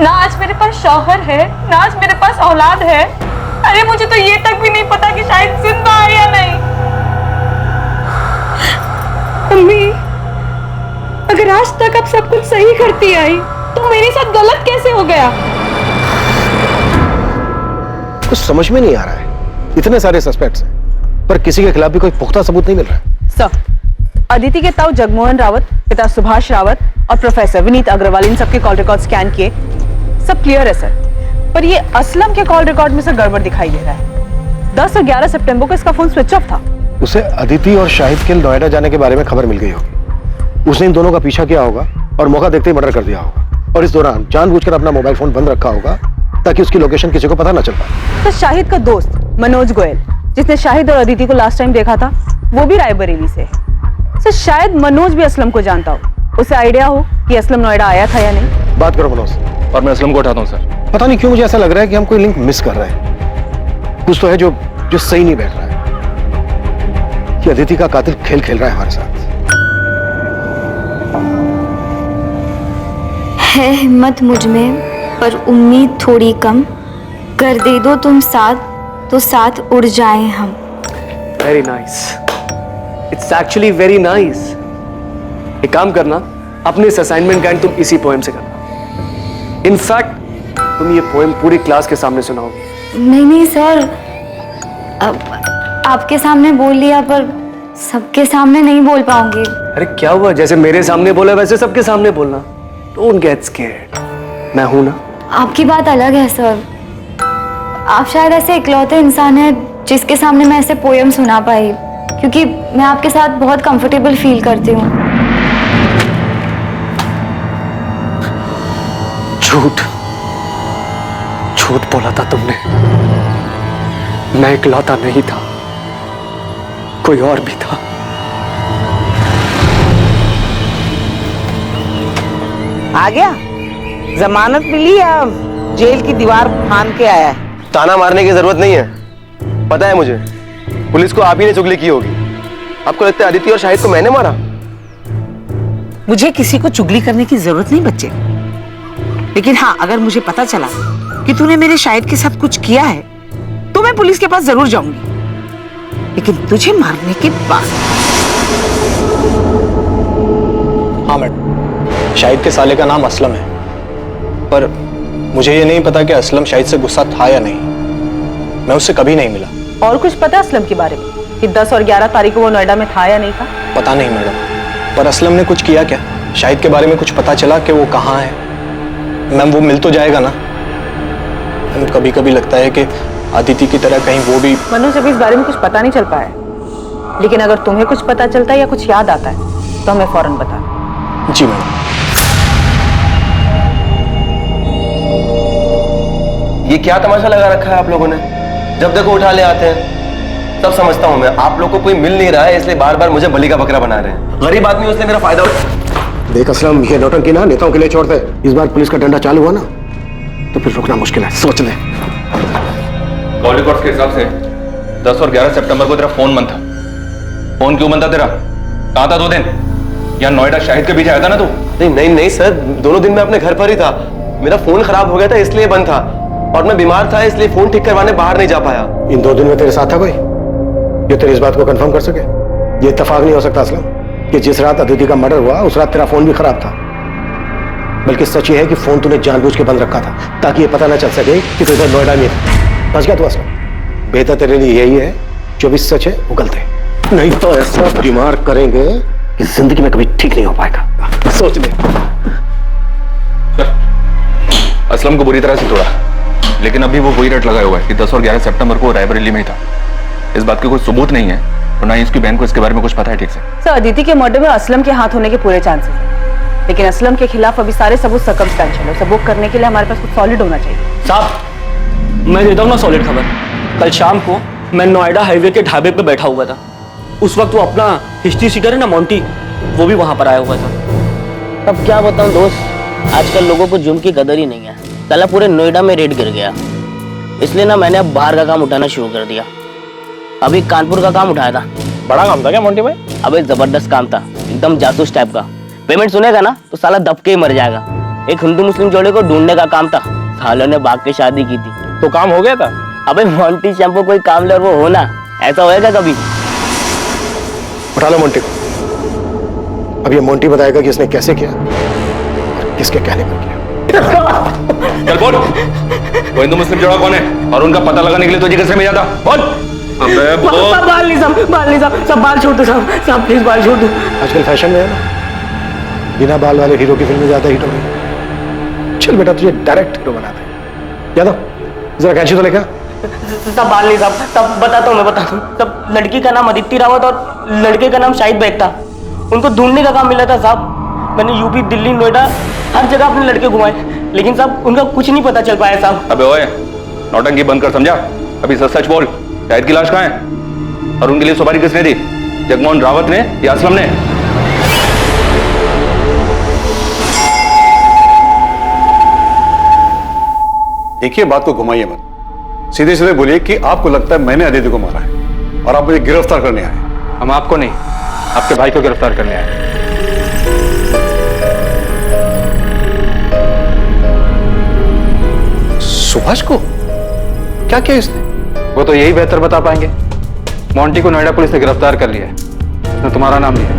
B: ना आज मेरे पास शौहर है, ना आज मेरे पास औलाद है। अरे मुझे तो ये तक भी नहीं पता कि शायद जिंदा है या नहीं। अम्मी, अगर आज तक आप सब कुछ सही करती आई तो मेरे साथ गलत कैसे हो गया?
N: कुछ समझ में नहीं आ रहा है। इतने सारे सस्पेक्ट्स हैं पर किसी के खिलाफ भी कोई पुख्ता सबूत नहीं मिल रहा है।
P: सर, अदिति के ताऊ जगमोहन रावत, पिता सुभाष रावत और प्रोफेसर विनीत अग्रवाल, इन सबके कॉल रिकॉर्ड स्कैन किए, सब क्लियर है सर। पर ये असलम के कॉल रिकॉर्ड में से गड़बड़ दिखाई दे रहा है। 10 और 11 सितंबर को इसका फोन स्विच ऑफ था।
N: उसे अदिति और शाहिद के नोएडा जाने के बारे में खबर मिल गई होगी। उसने इन दोनों का पीछा किया होगा और मौका देखते ही मर्डर कर दिया होगा, और इस दौरान जानबूझकर अपना मोबाइल फोन बंद रखा होगा ताकि उसकी लोकेशन किसी को पता न चल पाए।
P: तो शाहिद का दोस्त मनोज गोयल, जिसने शाहिद और अदिति को लास्ट टाइम देखा था, वो भी रायबरेली से है। सर, शायद मनोज भी असलम को जानता हो, उसे आइडिया हो कि असलम नोएडा आया था या नहीं।
N: बात करो मनोज।
H: और मैं असलम को उठाता हूँ सर।
N: पता नहीं क्यों मुझे ऐसा लग रहा है कि हम कोई लिंक मिस कर रहे हैं। कुछ तो है जो सही नहीं बैठ रहा है कि अदिति का कातिल खेल खेल रहा है हमारे साथ।
B: है हिम्मत मुझ में पर उम्मीद थोड़ी कम, कर दे दो तुम साथ तो साथ उड़ जाएं हम।
E: Very nice, it's actually very nice. एक काम करना, अपने इस असाइनमेंट का एंड तुम इसी पोएम से करना। इनफैक्ट तुम ये पोएम पूरी क्लास के सामने सुनाओगे।
B: नहीं सर, अब आपके सामने बोल लिया पर सबके सामने नहीं बोल पाऊंगी।
E: अरे क्या हुआ, जैसे मेरे सामने बोला वैसे सबके सामने बोलना। डोंट गेट स्कैर्ड, मैं हूं ना।
B: आपकी बात अलग है सर, आप शायद ऐसे इकलौते इंसान हैं जिसके सामने मैं ऐसे पोयम सुना पाई, क्योंकि मैं आपके साथ बहुत कंफर्टेबल फील करती हूँ।
E: झूठ बोला था तुमने। मैं इकलौता नहीं था, कोई और भी था।
T: आ गया? जमानत मिली या जेल की दीवार फांद के आया है?
L: ताना मारने की जरूरत नहीं है, पता है मुझे। पुलिस को आप ही ने चुगली की होगी। आपको लगता है अदिति और शाहिद को मैंने मारा?
T: मुझे किसी को चुगली करने की जरूरत नहीं बच्चे, लेकिन हाँ, अगर मुझे पता चला कि तूने मेरे शाहिद के साथ कुछ किया है तो मैं पुलिस के पास जरूर जाऊंगी, लेकिन तुझे मारने के बाद।
U: हाँ मैडम, शाहिद के साले का नाम असलम है, पर मुझे ये नहीं पता कि असलम शाहिद से गुस्सा था या नहीं। मैं उससे कभी नहीं मिला
P: और कुछ पता है असलम के बारे में कि 10 और 11 तारीख को वो नोएडा में था या नहीं था?
U: पता नहीं मैडम, पर असलम ने कुछ किया क्या? शाहिद के बारे में कुछ पता चला कि वो कहाँ है? मैम वो मिल तो जाएगा ना? मैम कभी कभी लगता है कि अदिति की तरह कहीं वो भी।
P: मनोज, अभी इस बारे में कुछ पता नहीं चल पाया, लेकिन अगर तुम्हें कुछ पता चलता है या कुछ याद आता है तो हमें फौरन बता।
U: जी मैडम।
L: ये क्या तमाशा लगा रखा है आप लोगों ने? जब देखो उठा ले आते हैं। सब समझता हूं मैं, आप लोग को कोई मिल नहीं रहा है इसलिए बार बार मुझे बलि का बकरा बना रहे हैं। गरीब आदमी उसने मेरा फायदा
N: देख असलम, ये नौटंकी ना नेताओं के लिए छोड़ते। इस बार पुलिस का डंडा चालू हुआ ना तो फिर रुकना मुश्किल है, सोच ले।
H: कॉल रिकॉर्ड्स के हिसाब से 10 और 11 सितंबर को तेरा फोन बंद था। फोन क्यों बंद था तेरा? कहाँ था 2 दिन? यहाँ नोएडा शाहिद के पीछे आया था ना तू?
L: नहीं सर, दोनों दिन मैं अपने घर पर ही था। मेरा फोन खराब हो गया था इसलिए बंद था, और मैं बीमार था इसलिए फोन ठीक करवाने बाहर नहीं जा पाया।
N: इन 2 दिन में तेरे साथ था कोई जो तेरी इस बात को कंफर्म कर सके? ये इत्तेफाक नहीं हो सकता असलम कि जिस रात अदिति का मर्डर हुआ उस रात तेरा फोन भी खराब था। बल्कि सच ये है कि फोन तूने जानबूझ के बंद रखा था ताकि ये पता ना चल सके कि तू इधर नोएडा में था। बच गया तू असलम। बेहतर तेरे लिए यही है जो भी सच है वो गलत है, नहीं तो ऐसा बीमार करेंगे कि जिंदगी में कभी ठीक नहीं हो पाएगा। सोच ले।
H: असलम को बुरी तरह से तोड़ा, लेकिन अभी वो वही रट लगाया हुआ है कि 10 और 11 सितंबर को रायबरेली में ही था। इस बात के कोई सबूत नहीं है और ना ही उसकी बहन को इसके बारे में कुछ पता है ठीक से।
P: सर, अदिति के मर्डर में असलम के हाथ होने के पूरे चांसेस हैं, लेकिन असलम के खिलाफ अभी सारे सबूत सर्कमस्टेंशियल है। सबूत करने के लिए हमारे पास कुछ सॉलिड होना चाहिए।
E: साहब, मैं देता हूँ ना सॉलिड खबर। कल शाम को मैं नोएडा हाईवे के ढाबे पे बैठा हुआ था। उस वक्त वो अपना हिस्ट्री सीटर है ना मोंटी, वो भी वहां पर आया हुआ था।
J: अब क्या बताऊं दोस्त, आजकल लोगों को जुर्म की कदर ही नहीं है। साला पूरे नोएडा में रेड गिर गया, इसलिए ना मैंने अब बाहर का काम उठाना शुरू कर दिया। अभी कानपुर का काम उठाया था।
U: बड़ा काम था क्या मोंटी भाई?
J: अबे जबरदस्त काम था, एकदम जासूस टाइप का। पेमेंट सुनेगा ना तो साला दबके ही मर जाएगा। एक हिंदू मुस्लिम जोड़े को ढूंढने का काम था। सालों ने भाग के शादी की थी।
U: तो काम हो गया था?
J: अबे मोंटी शैम्पू कोई काम ले और वो होना, ऐसा होएगा कभी?
N: उठा लो मोंटी को। अब ये मोंटी बताएगा कि इसने कैसे किया और किसके कहने पर किया।
H: चल बोल, वो हिंदू मुस्लिम जोड़ा कौन है और उनका पता लगाने के लिए तुझे किसने भेजा था? बोल। अबे बोल।
E: बाल नहीं साहब, सब बाल छोड़ दो साहब, प्लीज बाल छोड़ दो।
N: आजकल फैशन में है ना, बिना बाल वाले हीरो की फिल्में ज्यादा हिट हो रही। चल बेटा, तुझे डायरेक्ट हीरो बनाते हैं। यादव, जरा कैंची तो लेकर।
J: सब बाल नहीं साहब, सब बताता हूँ मैं, बताता हूँ। सब लड़की का नाम अदिति रावत और लड़के का नाम शाहिद बेग था। उनको ढूंढने का काम मिला था साहब। मैंने यूपी, दिल्ली, नोएडा हर जगह अपने लड़के घुमाए, लेकिन साहब उनका कुछ नहीं पता चल पाया साहब।
H: अबे ओए, नौटंकी बंद कर, समझा? अभी सच सच बोल, शाहिद की लाश कहाँ है और उनके लिए सुपारी किसने दी? जगमोहन रावत ने या असलम ने?
C: देखिए, बात को घुमाइए मत, सीधे सीधे बोलिए कि आपको लगता है मैंने अदिति को मारा है और आप मुझे गिरफ्तार करने आए।
Q: हम आपको नहीं, आपके भाई को गिरफ्तार करने आए।
N: सुभाष को क्या किया इसने?
Q: वो तो यही बेहतर बता पाएंगे। मोंटी को नोएडा पुलिस ने गिरफ्तार कर लिया है, उसने तुम्हारा नाम लिया।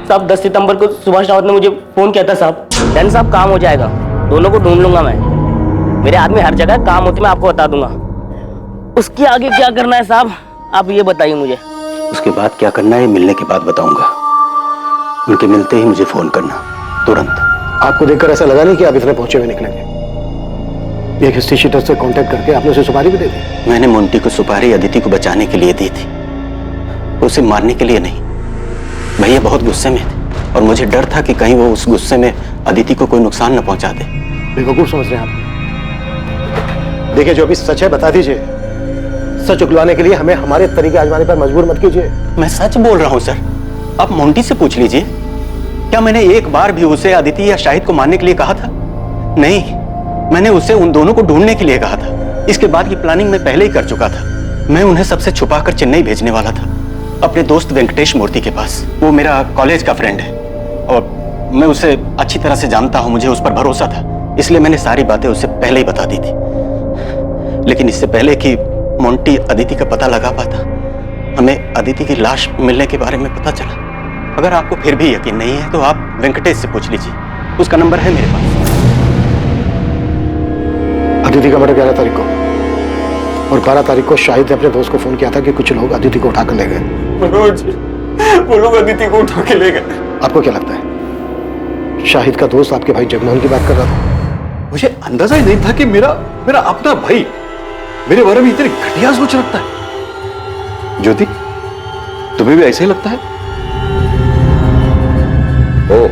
J: साहब 10 सितंबर को सुभाष रावत ने मुझे फोन किया था साहब। डन साहब, काम हो जाएगा, दोनों को ढूंढ लूंगा मैं। मेरे आदमी हर जगह काम होते मैं आपको बता दूंगा। उसके आगे क्या करना है साहब, आप ये बताइए मुझे।
D: उसके बाद क्या करना है मिलने के बाद बताऊंगा। उनके मिलते ही मुझे फोन करना, तुरंत।
N: आपको देखकर ऐसा लगा नहीं कि आप इतने पहुंचे हुए निकलेंगे। एक हिस्ट्री शीटर से कांटेक्ट करके आपने उसे सुपारी भी दे दी।
D: मैंने मोंटी को सुपारी अदिति को बचाने के लिए दी थी, उसे मारने के लिए नहीं। भैया बहुत गुस्से में थे और मुझे डर था कि कहीं वो उस गुस्से में अदिति को कोई नुकसान न पहुंचा दे।
N: बेवकूफ समझ रहे हैं आप। देखिए, जो भी सच है बता दीजिए। सच उगलवाने के लिए हमें हमारे तरीके आजमाने पर मजबूर मत कीजिए।
D: मैं सच बोल रहा हूं सर, आप मोंटी से पूछ लीजिए। क्या मैंने एक बार भी उसे अदिति या शाहिद को मारने के लिए कहा था? नहीं, मैंने उसे उन दोनों को ढूंढने के लिए कहा था। इसके बाद की प्लानिंग मैं पहले ही कर चुका था। मैं उन्हें सबसे छुपाकर चेन्नई भेजने वाला था, अपने दोस्त वेंकटेश मूर्ति के पास। वो मेरा कॉलेज का फ्रेंड है और मैं उसे अच्छी तरह से जानता हूं, मुझे उस पर भरोसा था, इसलिए मैंने सारी बातें उसे पहले ही बता दी थी। लेकिन इससे पहले कि मोंटी अदिति का पता लगा पाता, हमें अदिति की लाश मिलने के बारे में पता चला। अगर आपको फिर भी यकीन नहीं है तो आप वेंकटेश से पूछ लीजिए, उसका नंबर है मेरे पास।
N: अदिति का मर्डर 11 तारीख को और 12 तारीख को शाहिद ने अपने दोस्त को फोन किया था कि कुछ लोग अदिति को उठाकर ले गए।
C: मनोज, वो लोग अदिति को उठा के ले गए।
N: आपको क्या लगता है शाहिद का दोस्त आपके भाई जगमोहन की बात कर रहा था?
C: मुझे अंदाजा ही नहीं था कि मेरा अपना भाई मेरे बारे में इतनी घटिया सोच रखता है। ज्योति, तुम्हें भी ऐसा ही लगता है? ओह,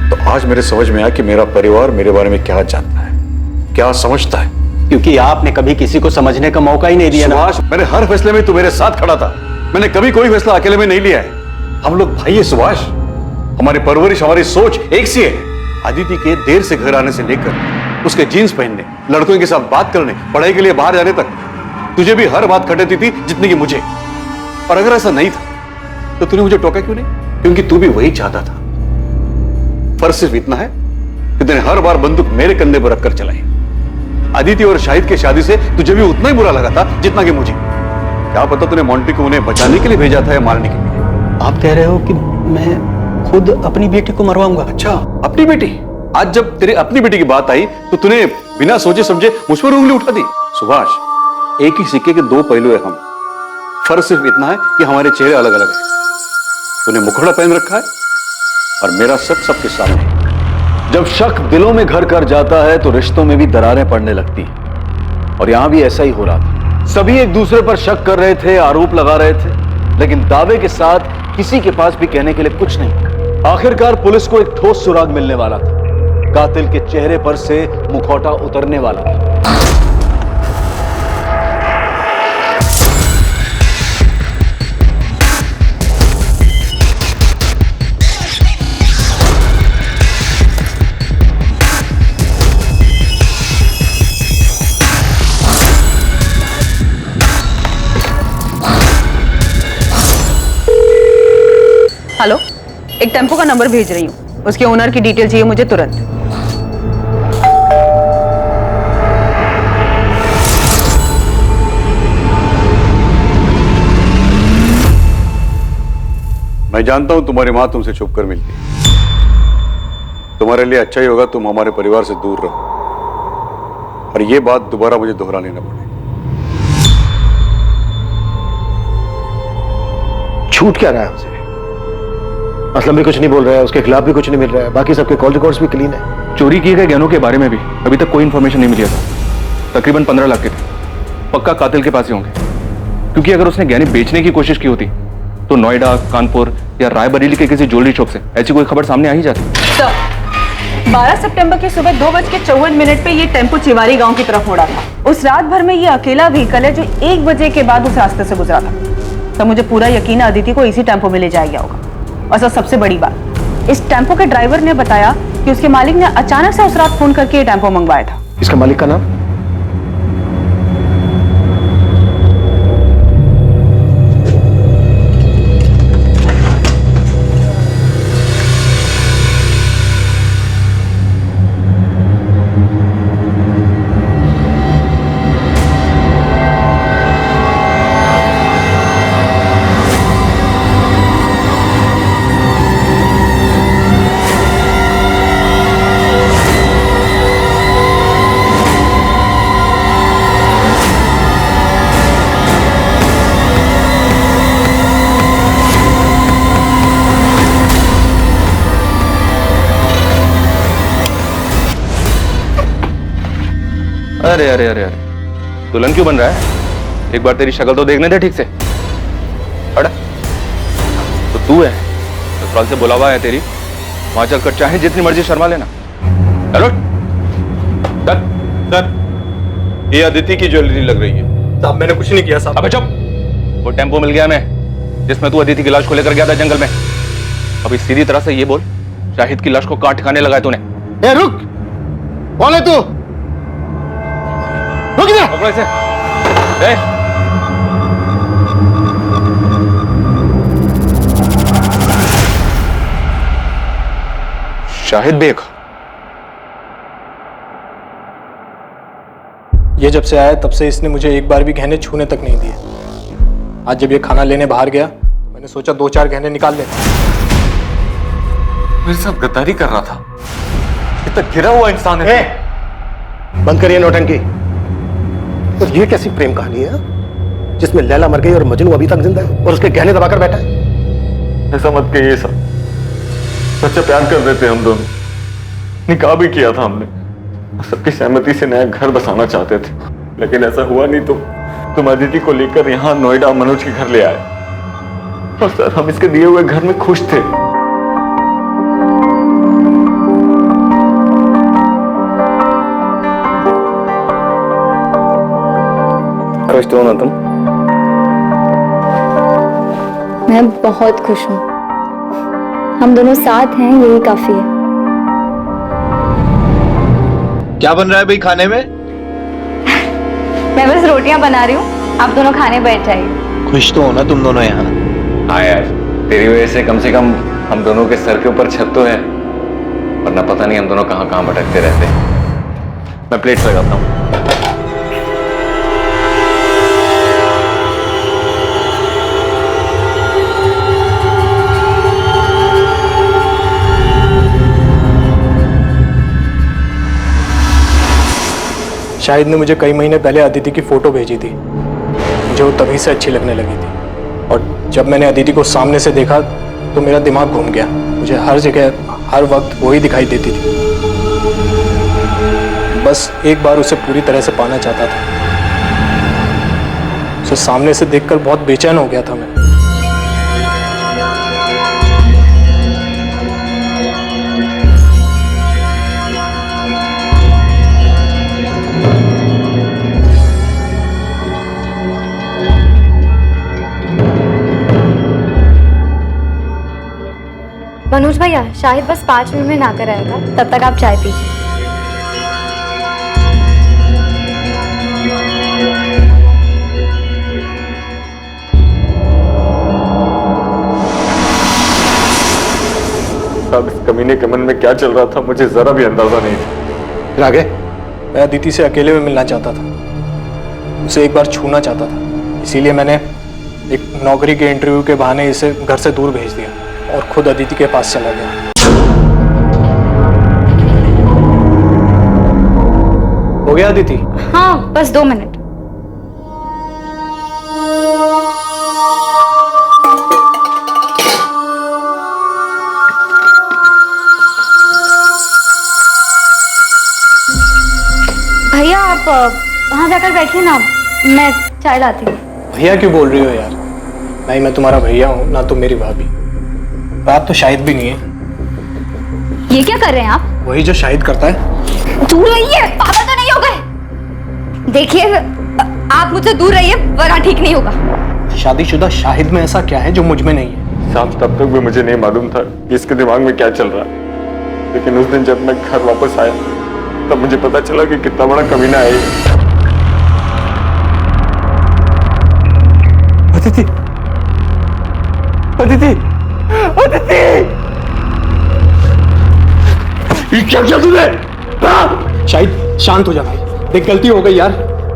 C: तो आज मेरे समझ में आया कि मेरा परिवार मेरे बारे में क्या जानता है, क्या समझता है।
D: क्योंकि आपने कभी किसी को समझने का मौका ही नहीं दिया ना।
C: सुभाष, मैंने हर फैसले में तू मेरे साथ खड़ा था। मैंने कभी कोई फैसला अकेले में नहीं लिया है। हम लोग भाई है सुभाष, हमारी परवरिश, हमारी सोच एक सी है। अदिति के देर से घर आने से लेकर उसके जीन्स पहनने, लड़कों के साथ बात करने, पढ़ाई के लिए बाहर जाने तक तुझे भी हर बात खटेती थी जितनी कि मुझे। और अगर ऐसा नहीं था तो तूने मुझे टोका क्यों नहीं? क्योंकि तू भी वही चाहता था। फर्क सिर्फ इतना है कि तूने हर बार बंदूक मेरे कंधे पर रखकर चलाई। अदिति और शाहिद की शादी से तुझे भी उतना ही बुरा लगा था जितना कि मुझे। क्या पता तूने मोंटी को उन्हें बचाने के लिए भेजा था या मारने के लिए।
D: आप कह रहे हो कि मैं खुद अपनी बेटी को मरवाऊंगा?
C: अच्छा, अपनी बेटी? आज जब तेरी अपनी बेटी की बात आई तो तूने बिना सोचे समझे मुझ पर उंगली उठा दी। सुभाष, एक ही सिक्के के दो पहलू है हम। फर्क सिर्फ इतना है कि हमारे चेहरे अलग अलग हैं। तूने मुखौटा पहन रखा है और मेरा सच सबके सामने है।
I: जब शक दिलों में घर कर जाता है तो रिश्तों में भी दरारें पड़ने लगती हैं। और यहां भी ऐसा ही हो रहा था। सभी एक दूसरे पर शक कर रहे थे, आरोप लगा रहे थे, लेकिन दावे के साथ किसी के पास भी कहने के लिए कुछ नहीं। आखिरकार पुलिस को एक ठोस सुराग मिलने वाला था। कातिल के चेहरे पर से मुखौटा उतरने वाला था।
P: हेलो, एक टेम्पो का नंबर भेज रही हूँ, उसके ओनर की डिटेल चाहिए मुझे तुरंत।
C: मैं जानता हूं तुम्हारी मां तुमसे छुप कर मिलती है। तुम्हारे लिए अच्छा ही होगा तुम हमारे परिवार से दूर रहो और ये बात दोबारा मुझे दोहरानी न पड़े।
N: छूट क्या रहा है हमसे? असलम भी कुछ नहीं बोल रहा है, उसके खिलाफ भी कुछ नहीं मिल रहा है, बाकी सबके कॉल रिकॉर्ड्स भी क्लीन है।
H: चोरी किए गए गहनों के बारे में भी अभी तक कोई इंफॉर्मेशन नहीं मिली है। तकरीबन 15 लाख के थे। पक्का कातिल के पास ही होंगे, क्योंकि अगर उसने गहने बेचने की कोशिश की होती तो नोएडा, कानपुर या रायबरेली के किसी ज्वेलरी शॉप से ऐसी कोई खबर सामने आ ही जाती।
P: 12 सितंबर की सुबह 2:54 पे ये टेम्पो चिवारी गांव की तरफ मुड़ा था। उस रात भर में ये अकेला व्हीकल है जो 1 बजे के बाद उस रास्ते से गुजरा था। तो मुझे पूरा यकीन है अदिति को इसी टेम्पो में ले जाया गया होगा। और सबसे बड़ी बात, इस टेम्पो के ड्राइवर ने बताया कि उसके मालिक ने अचानक से उस रात फोन करके ये टेम्पो मंगवाया था।
N: इसका मालिक का नाम?
H: अरे अरे अरे अरे, दुल्हन क्यों बन रहा है? एक बार तेरी शक्ल तो देखने दे ठीक से। अड़ा तो तू है, ससुराल से बुलावा है तेरी, वहां चलकर चाहे जितनी मर्जी शर्मा लेना। चलो सर, ये अदिति की ज्वेलरी लग रही है।
U: साहब मैंने कुछ नहीं किया साहब।
H: अबे चुप, वो टेम्पो मिल गया हमें जिसमें तू अदिति की लाश को लेकर गया था जंगल में। अभी सीधी तरह से ये बोल, शाहिद की लाश को कहां ठिकाने लगाया तूने?
N: ए रुक, कौन है तू? रुक इधर।
H: पकड़ो इसे। शाहिद बेग,
U: ये जब से आया तब से इसने मुझे एक बार भी गहने छूने तक नहीं दिए। आज जब ये खाना लेने बाहर गया मैंने सोचा 2-4 गहने निकाल ले।
C: मेरे साथ गद्दारी कर रहा था। इतना गिरा हुआ इंसान है।
N: बंद करिए नौटंकी। और ये कैसी प्रेम कहानी है जिसमें लैला मर गई और मजनू अभी तक जिंदा है और उसके गहने दबाकर बैठा है?
H: ऐसा मत कहिए सर, सच्चा प्यार कर देते हम दोनों, निकाह भी किया था हमने, सबकी सहमति से नया घर बसाना चाहते थे, लेकिन ऐसा हुआ नहीं। तुम अदिति को लेकर यहाँ नोएडा मनोज के घर ले आए और सर हम इसके दिए हुए घर में खुश थे।
B: खुश तो हो ना तुम? मैं बहुत खुश हूँ। हम दोनों साथ हैं, यही काफी है।
I: क्या बन रहा है भाई खाने में?
B: मैं बस रोटियां बना रही हूँ, आप दोनों खाने बैठ जाइए।
I: खुश तो हो ना तुम दोनों यहाँ?
O: हाँ यार, तेरी वजह से कम हम दोनों के सर के ऊपर छत तो है, वरना पता नहीं हम दोनों कहाँ कहाँ भटकते रहते हैं। मैं प्लेट्स लगाता हूँ।
U: शाहिद ने मुझे कई महीने पहले अदिति की फोटो भेजी थी, मुझे वो तभी से अच्छी लगने लगी थी। और जब मैंने अदिति को सामने से देखा तो मेरा दिमाग घूम गया। मुझे हर जगह हर वक्त वही दिखाई देती थी। बस एक बार उसे पूरी तरह से पाना चाहता था। उसे सामने से देखकर बहुत बेचैन हो गया था मैं।
B: मनोज भैया, शाहिद बस 5 मिनट में ना कर आएगा, तब तक आप चाय पीजिए।
H: अब इस कमीने के मन में क्या चल रहा था मुझे जरा भी अंदाजा नहीं था।
U: फिर आगे मैं अदिति से अकेले में मिलना चाहता था, उसे एक बार छूना चाहता था। इसीलिए मैंने एक नौकरी के इंटरव्यू के बहाने इसे घर से दूर भेज दिया और खुद अदिति के पास चला गया। हो गया अदिति?
B: हाँ, बस 2 मिनट। भैया आप वहां जाकर बैठिए ना, मैं चाय लाती हूँ।
U: भैया क्यों बोल रही हो यार? नहीं, मैं तुम्हारा भैया हूँ ना तुम मेरी भाभी। बात तो शाहिद भी नहीं है।
B: ये क्या कर रहे हैं आप?
U: वही जो शाहिद करता है।
B: दूर रहिए, पागल तो नहीं हो गए? देखिए, आप मुझसे दूर रहिए वरना ठीक नहीं होगा।
U: शादीशुदा शाहिद में ऐसा क्या है जो मुझ में नहीं है?
H: साहब तब तक भी मुझे नहीं मालूम था कि इसके दिमाग में क्या चल रहा है, लेकिन उस दिन जब मैं घर वापस आया तब मुझे पता चला कि कितना बड़ा कमीना है ये।
U: अदिति, अदिति, अदिति! ये क्या किया तूने? शाहिद शांत हो जा भाई, देख गलती हो गई यार,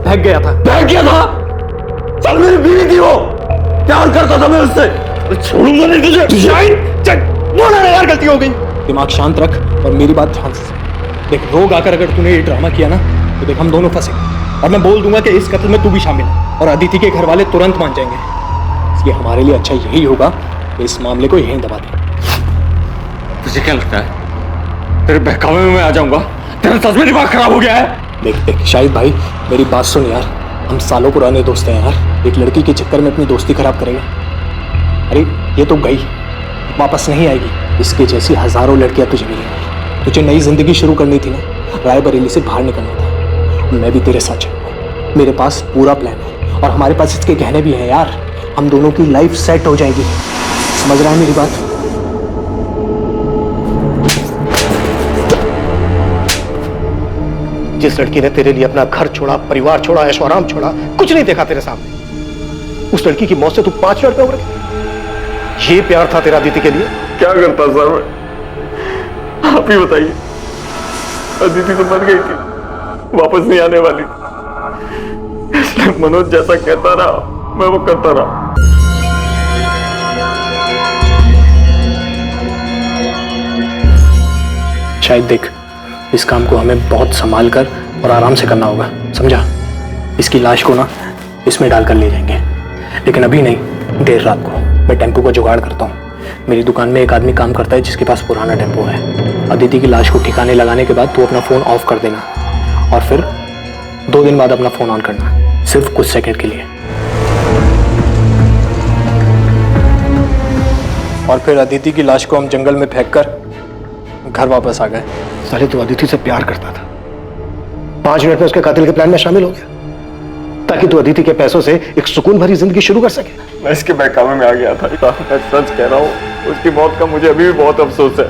U: बहक गया था।
I: बहक गया था? चल मेरी बीवी थी वो, प्यार करता था मैं उससे, छोड़ूंगा नहीं तुझे।
U: शाहिद चल, बोला ना यार गलती हो गई। दिमाग शांत रख और मेरी बात ध्यान से सुन। देख रोग आकर अगर तूने ये ड्रामा किया ना तो देख हम दोनों फंसेंगे और मैं बोल दूंगा कि इस कत्ल में तू भी शामिल है और अदिति के घर वाले तुरंत मान जाएंगे। इसलिए हमारे लिए अच्छा यही होगा कि इस मामले को यहीं दबा दें।
H: तुझे क्या लगता है तेरे बहकावे में मैं आ जाऊंगा? तेरा सच में दिमाग खराब हो गया है?
U: देख देख शाहिद भाई, मेरी बात सुन यार, हम सालों पुराने दोस्त हैं यार। एक लड़की के चक्कर में अपनी दोस्ती खराब करेगा? अरे ये तो गई, वापस नहीं आएगी। इसके जैसी हजारों लड़कियां तुझे मिलेंगी। तुझे नई जिंदगी शुरू करनी थी ना, रायबरेली से बाहर निकलना था। मैं भी तेरे साथ चलूंगा, मेरे पास पूरा प्लान है और हमारे पास इसके गहने भी हैं यार। हम दोनों की लाइफ सेट हो जाएगी। समझ रहा है मेरी बात? जिस लड़की ने तेरे लिए अपना घर छोड़ा, परिवार छोड़ा, ऐशो आराम छोड़ा, कुछ नहीं देखा तेरे सामने, उस लड़की की मौत से तू 5 मिनट में उबर गया। ये प्यार था तेरा अदिति के लिए?
H: क्या करता सर मैं, आप ही बताइए। अदिति तो मर गई थी, वापस नहीं आने वाली, इसलिए मनोज जैसा कहता रहा मैं वो करता रहा।
U: शायद देख, इस काम को हमें बहुत संभाल कर और आराम से करना होगा, समझा? इसकी लाश को ना इसमें डालकर ले जाएंगे, लेकिन अभी नहीं, देर रात को। मैं टेम्पो का जुगाड़ करता हूँ। मेरी दुकान में एक आदमी काम करता है जिसके पास पुराना टेम्पो है। अदिति की लाश को ठिकाने लगाने के बाद तू अपना फ़ोन ऑफ कर देना और फिर 2 दिन बाद अपना फ़ोन ऑन करना, सिर्फ कुछ सेकंड के लिए। और फिर अदिति की लाश को हम जंगल में फेंककर घर वापस आ गए।
N: साले तू अदिति से प्यार करता था, 5 मिनट में उसके कातिल के प्लान में शामिल हो गया ताकि तू अदिति के पैसों से एक सुकून भरी जिंदगी शुरू कर सके।
C: मैं इसके बहकावे में आ गया था। मैं सच कह रहा हूँ, उसकी मौत का मुझे अभी भी बहुत अफसोस है।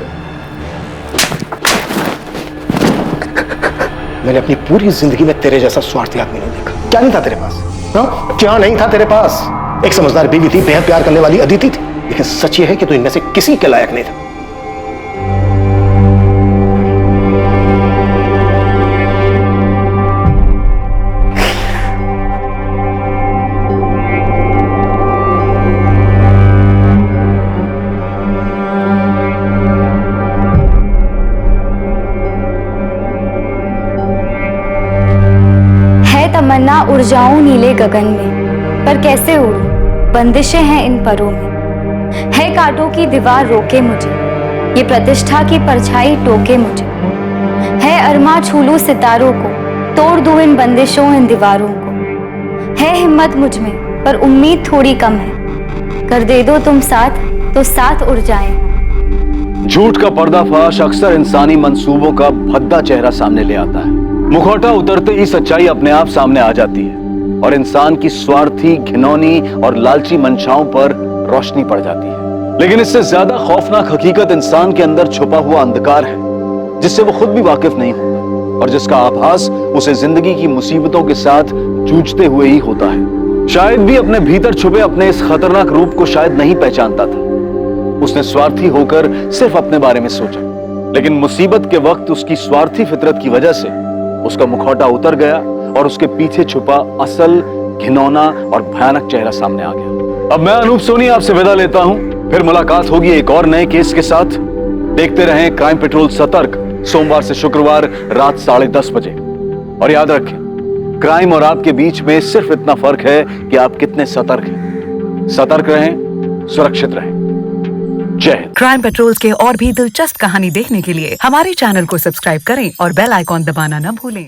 N: मैंने अपनी पूरी जिंदगी में तेरे जैसा स्वार्थी आदमी नहीं देखा। क्या नहीं था तेरे पास? हाँ? क्या नहीं था तेरे पास? एक समझदार बीवी थी, बेहद प्यार करने वाली अदिति थी, लेकिन सच ये है कि तू इनमें से किसी के लायक नहीं था।
B: तमन्ना उड़ जाऊं नीले गगन में, पर कैसे उड़ूं, बंदिशें हैं इन परों में। है कांटों की दीवार रोके मुझे, ये प्रतिष्ठा की परछाई टोके मुझे। है अरमा छू लूं सितारों को, तोड़ दूं इन बंदिशों इन दीवारों को। है हिम्मत मुझ में पर उम्मीद थोड़ी कम है, कर दे दो तुम साथ तो साथ उड़ जाएं।
I: झूठ का पर्दाफाश अक्सर इंसानी मंसूबों का भद्दा चेहरा सामने ले आता है। मुखौटा उतरते ही सच्चाई अपने आप सामने आ जाती है और इंसान की स्वार्थी, घिनौनी और लालची मंशाओं पर रोशनी पड़ जाती है। लेकिन इससे ज्यादा खौफनाक हकीकत इंसान के अंदर छुपा हुआ अंधकार है, जिससे वो खुद भी वाकिफ नहीं होता और जिसका आभास उसे जिंदगी की मुसीबतों के साथ जूझते हुए ही होता है। शायद भी अपने भीतर छुपे अपने इस खतरनाक रूप को शायद नहीं पहचानता था। उसने स्वार्थी होकर सिर्फ अपने बारे में सोचा, लेकिन मुसीबत के वक्त उसकी स्वार्थी फितरत की वजह से उसका मुखौटा उतर गया और उसके पीछे छुपा असल, घिनौना और भयानक चेहरा सामने आ गया। अब मैं अनूप सोनी आपसे विदा लेता हूं, फिर मुलाकात होगी एक और नए केस के साथ। देखते रहें क्राइम पेट्रोल सतर्क, सोमवार से शुक्रवार रात 10:30 बजे। और याद रखें, क्राइम और आपके बीच में सिर्फ इतना फर्क है कि आप कितने सतर्क हैं। सतर्क रहें, सुरक्षित रहें। जय हिंद।
R: क्राइम पेट्रोल्स के और भी दिलचस्प कहानी देखने के लिए हमारे चैनल को सब्सक्राइब करें और बेल आइकॉन दबाना न भूलें।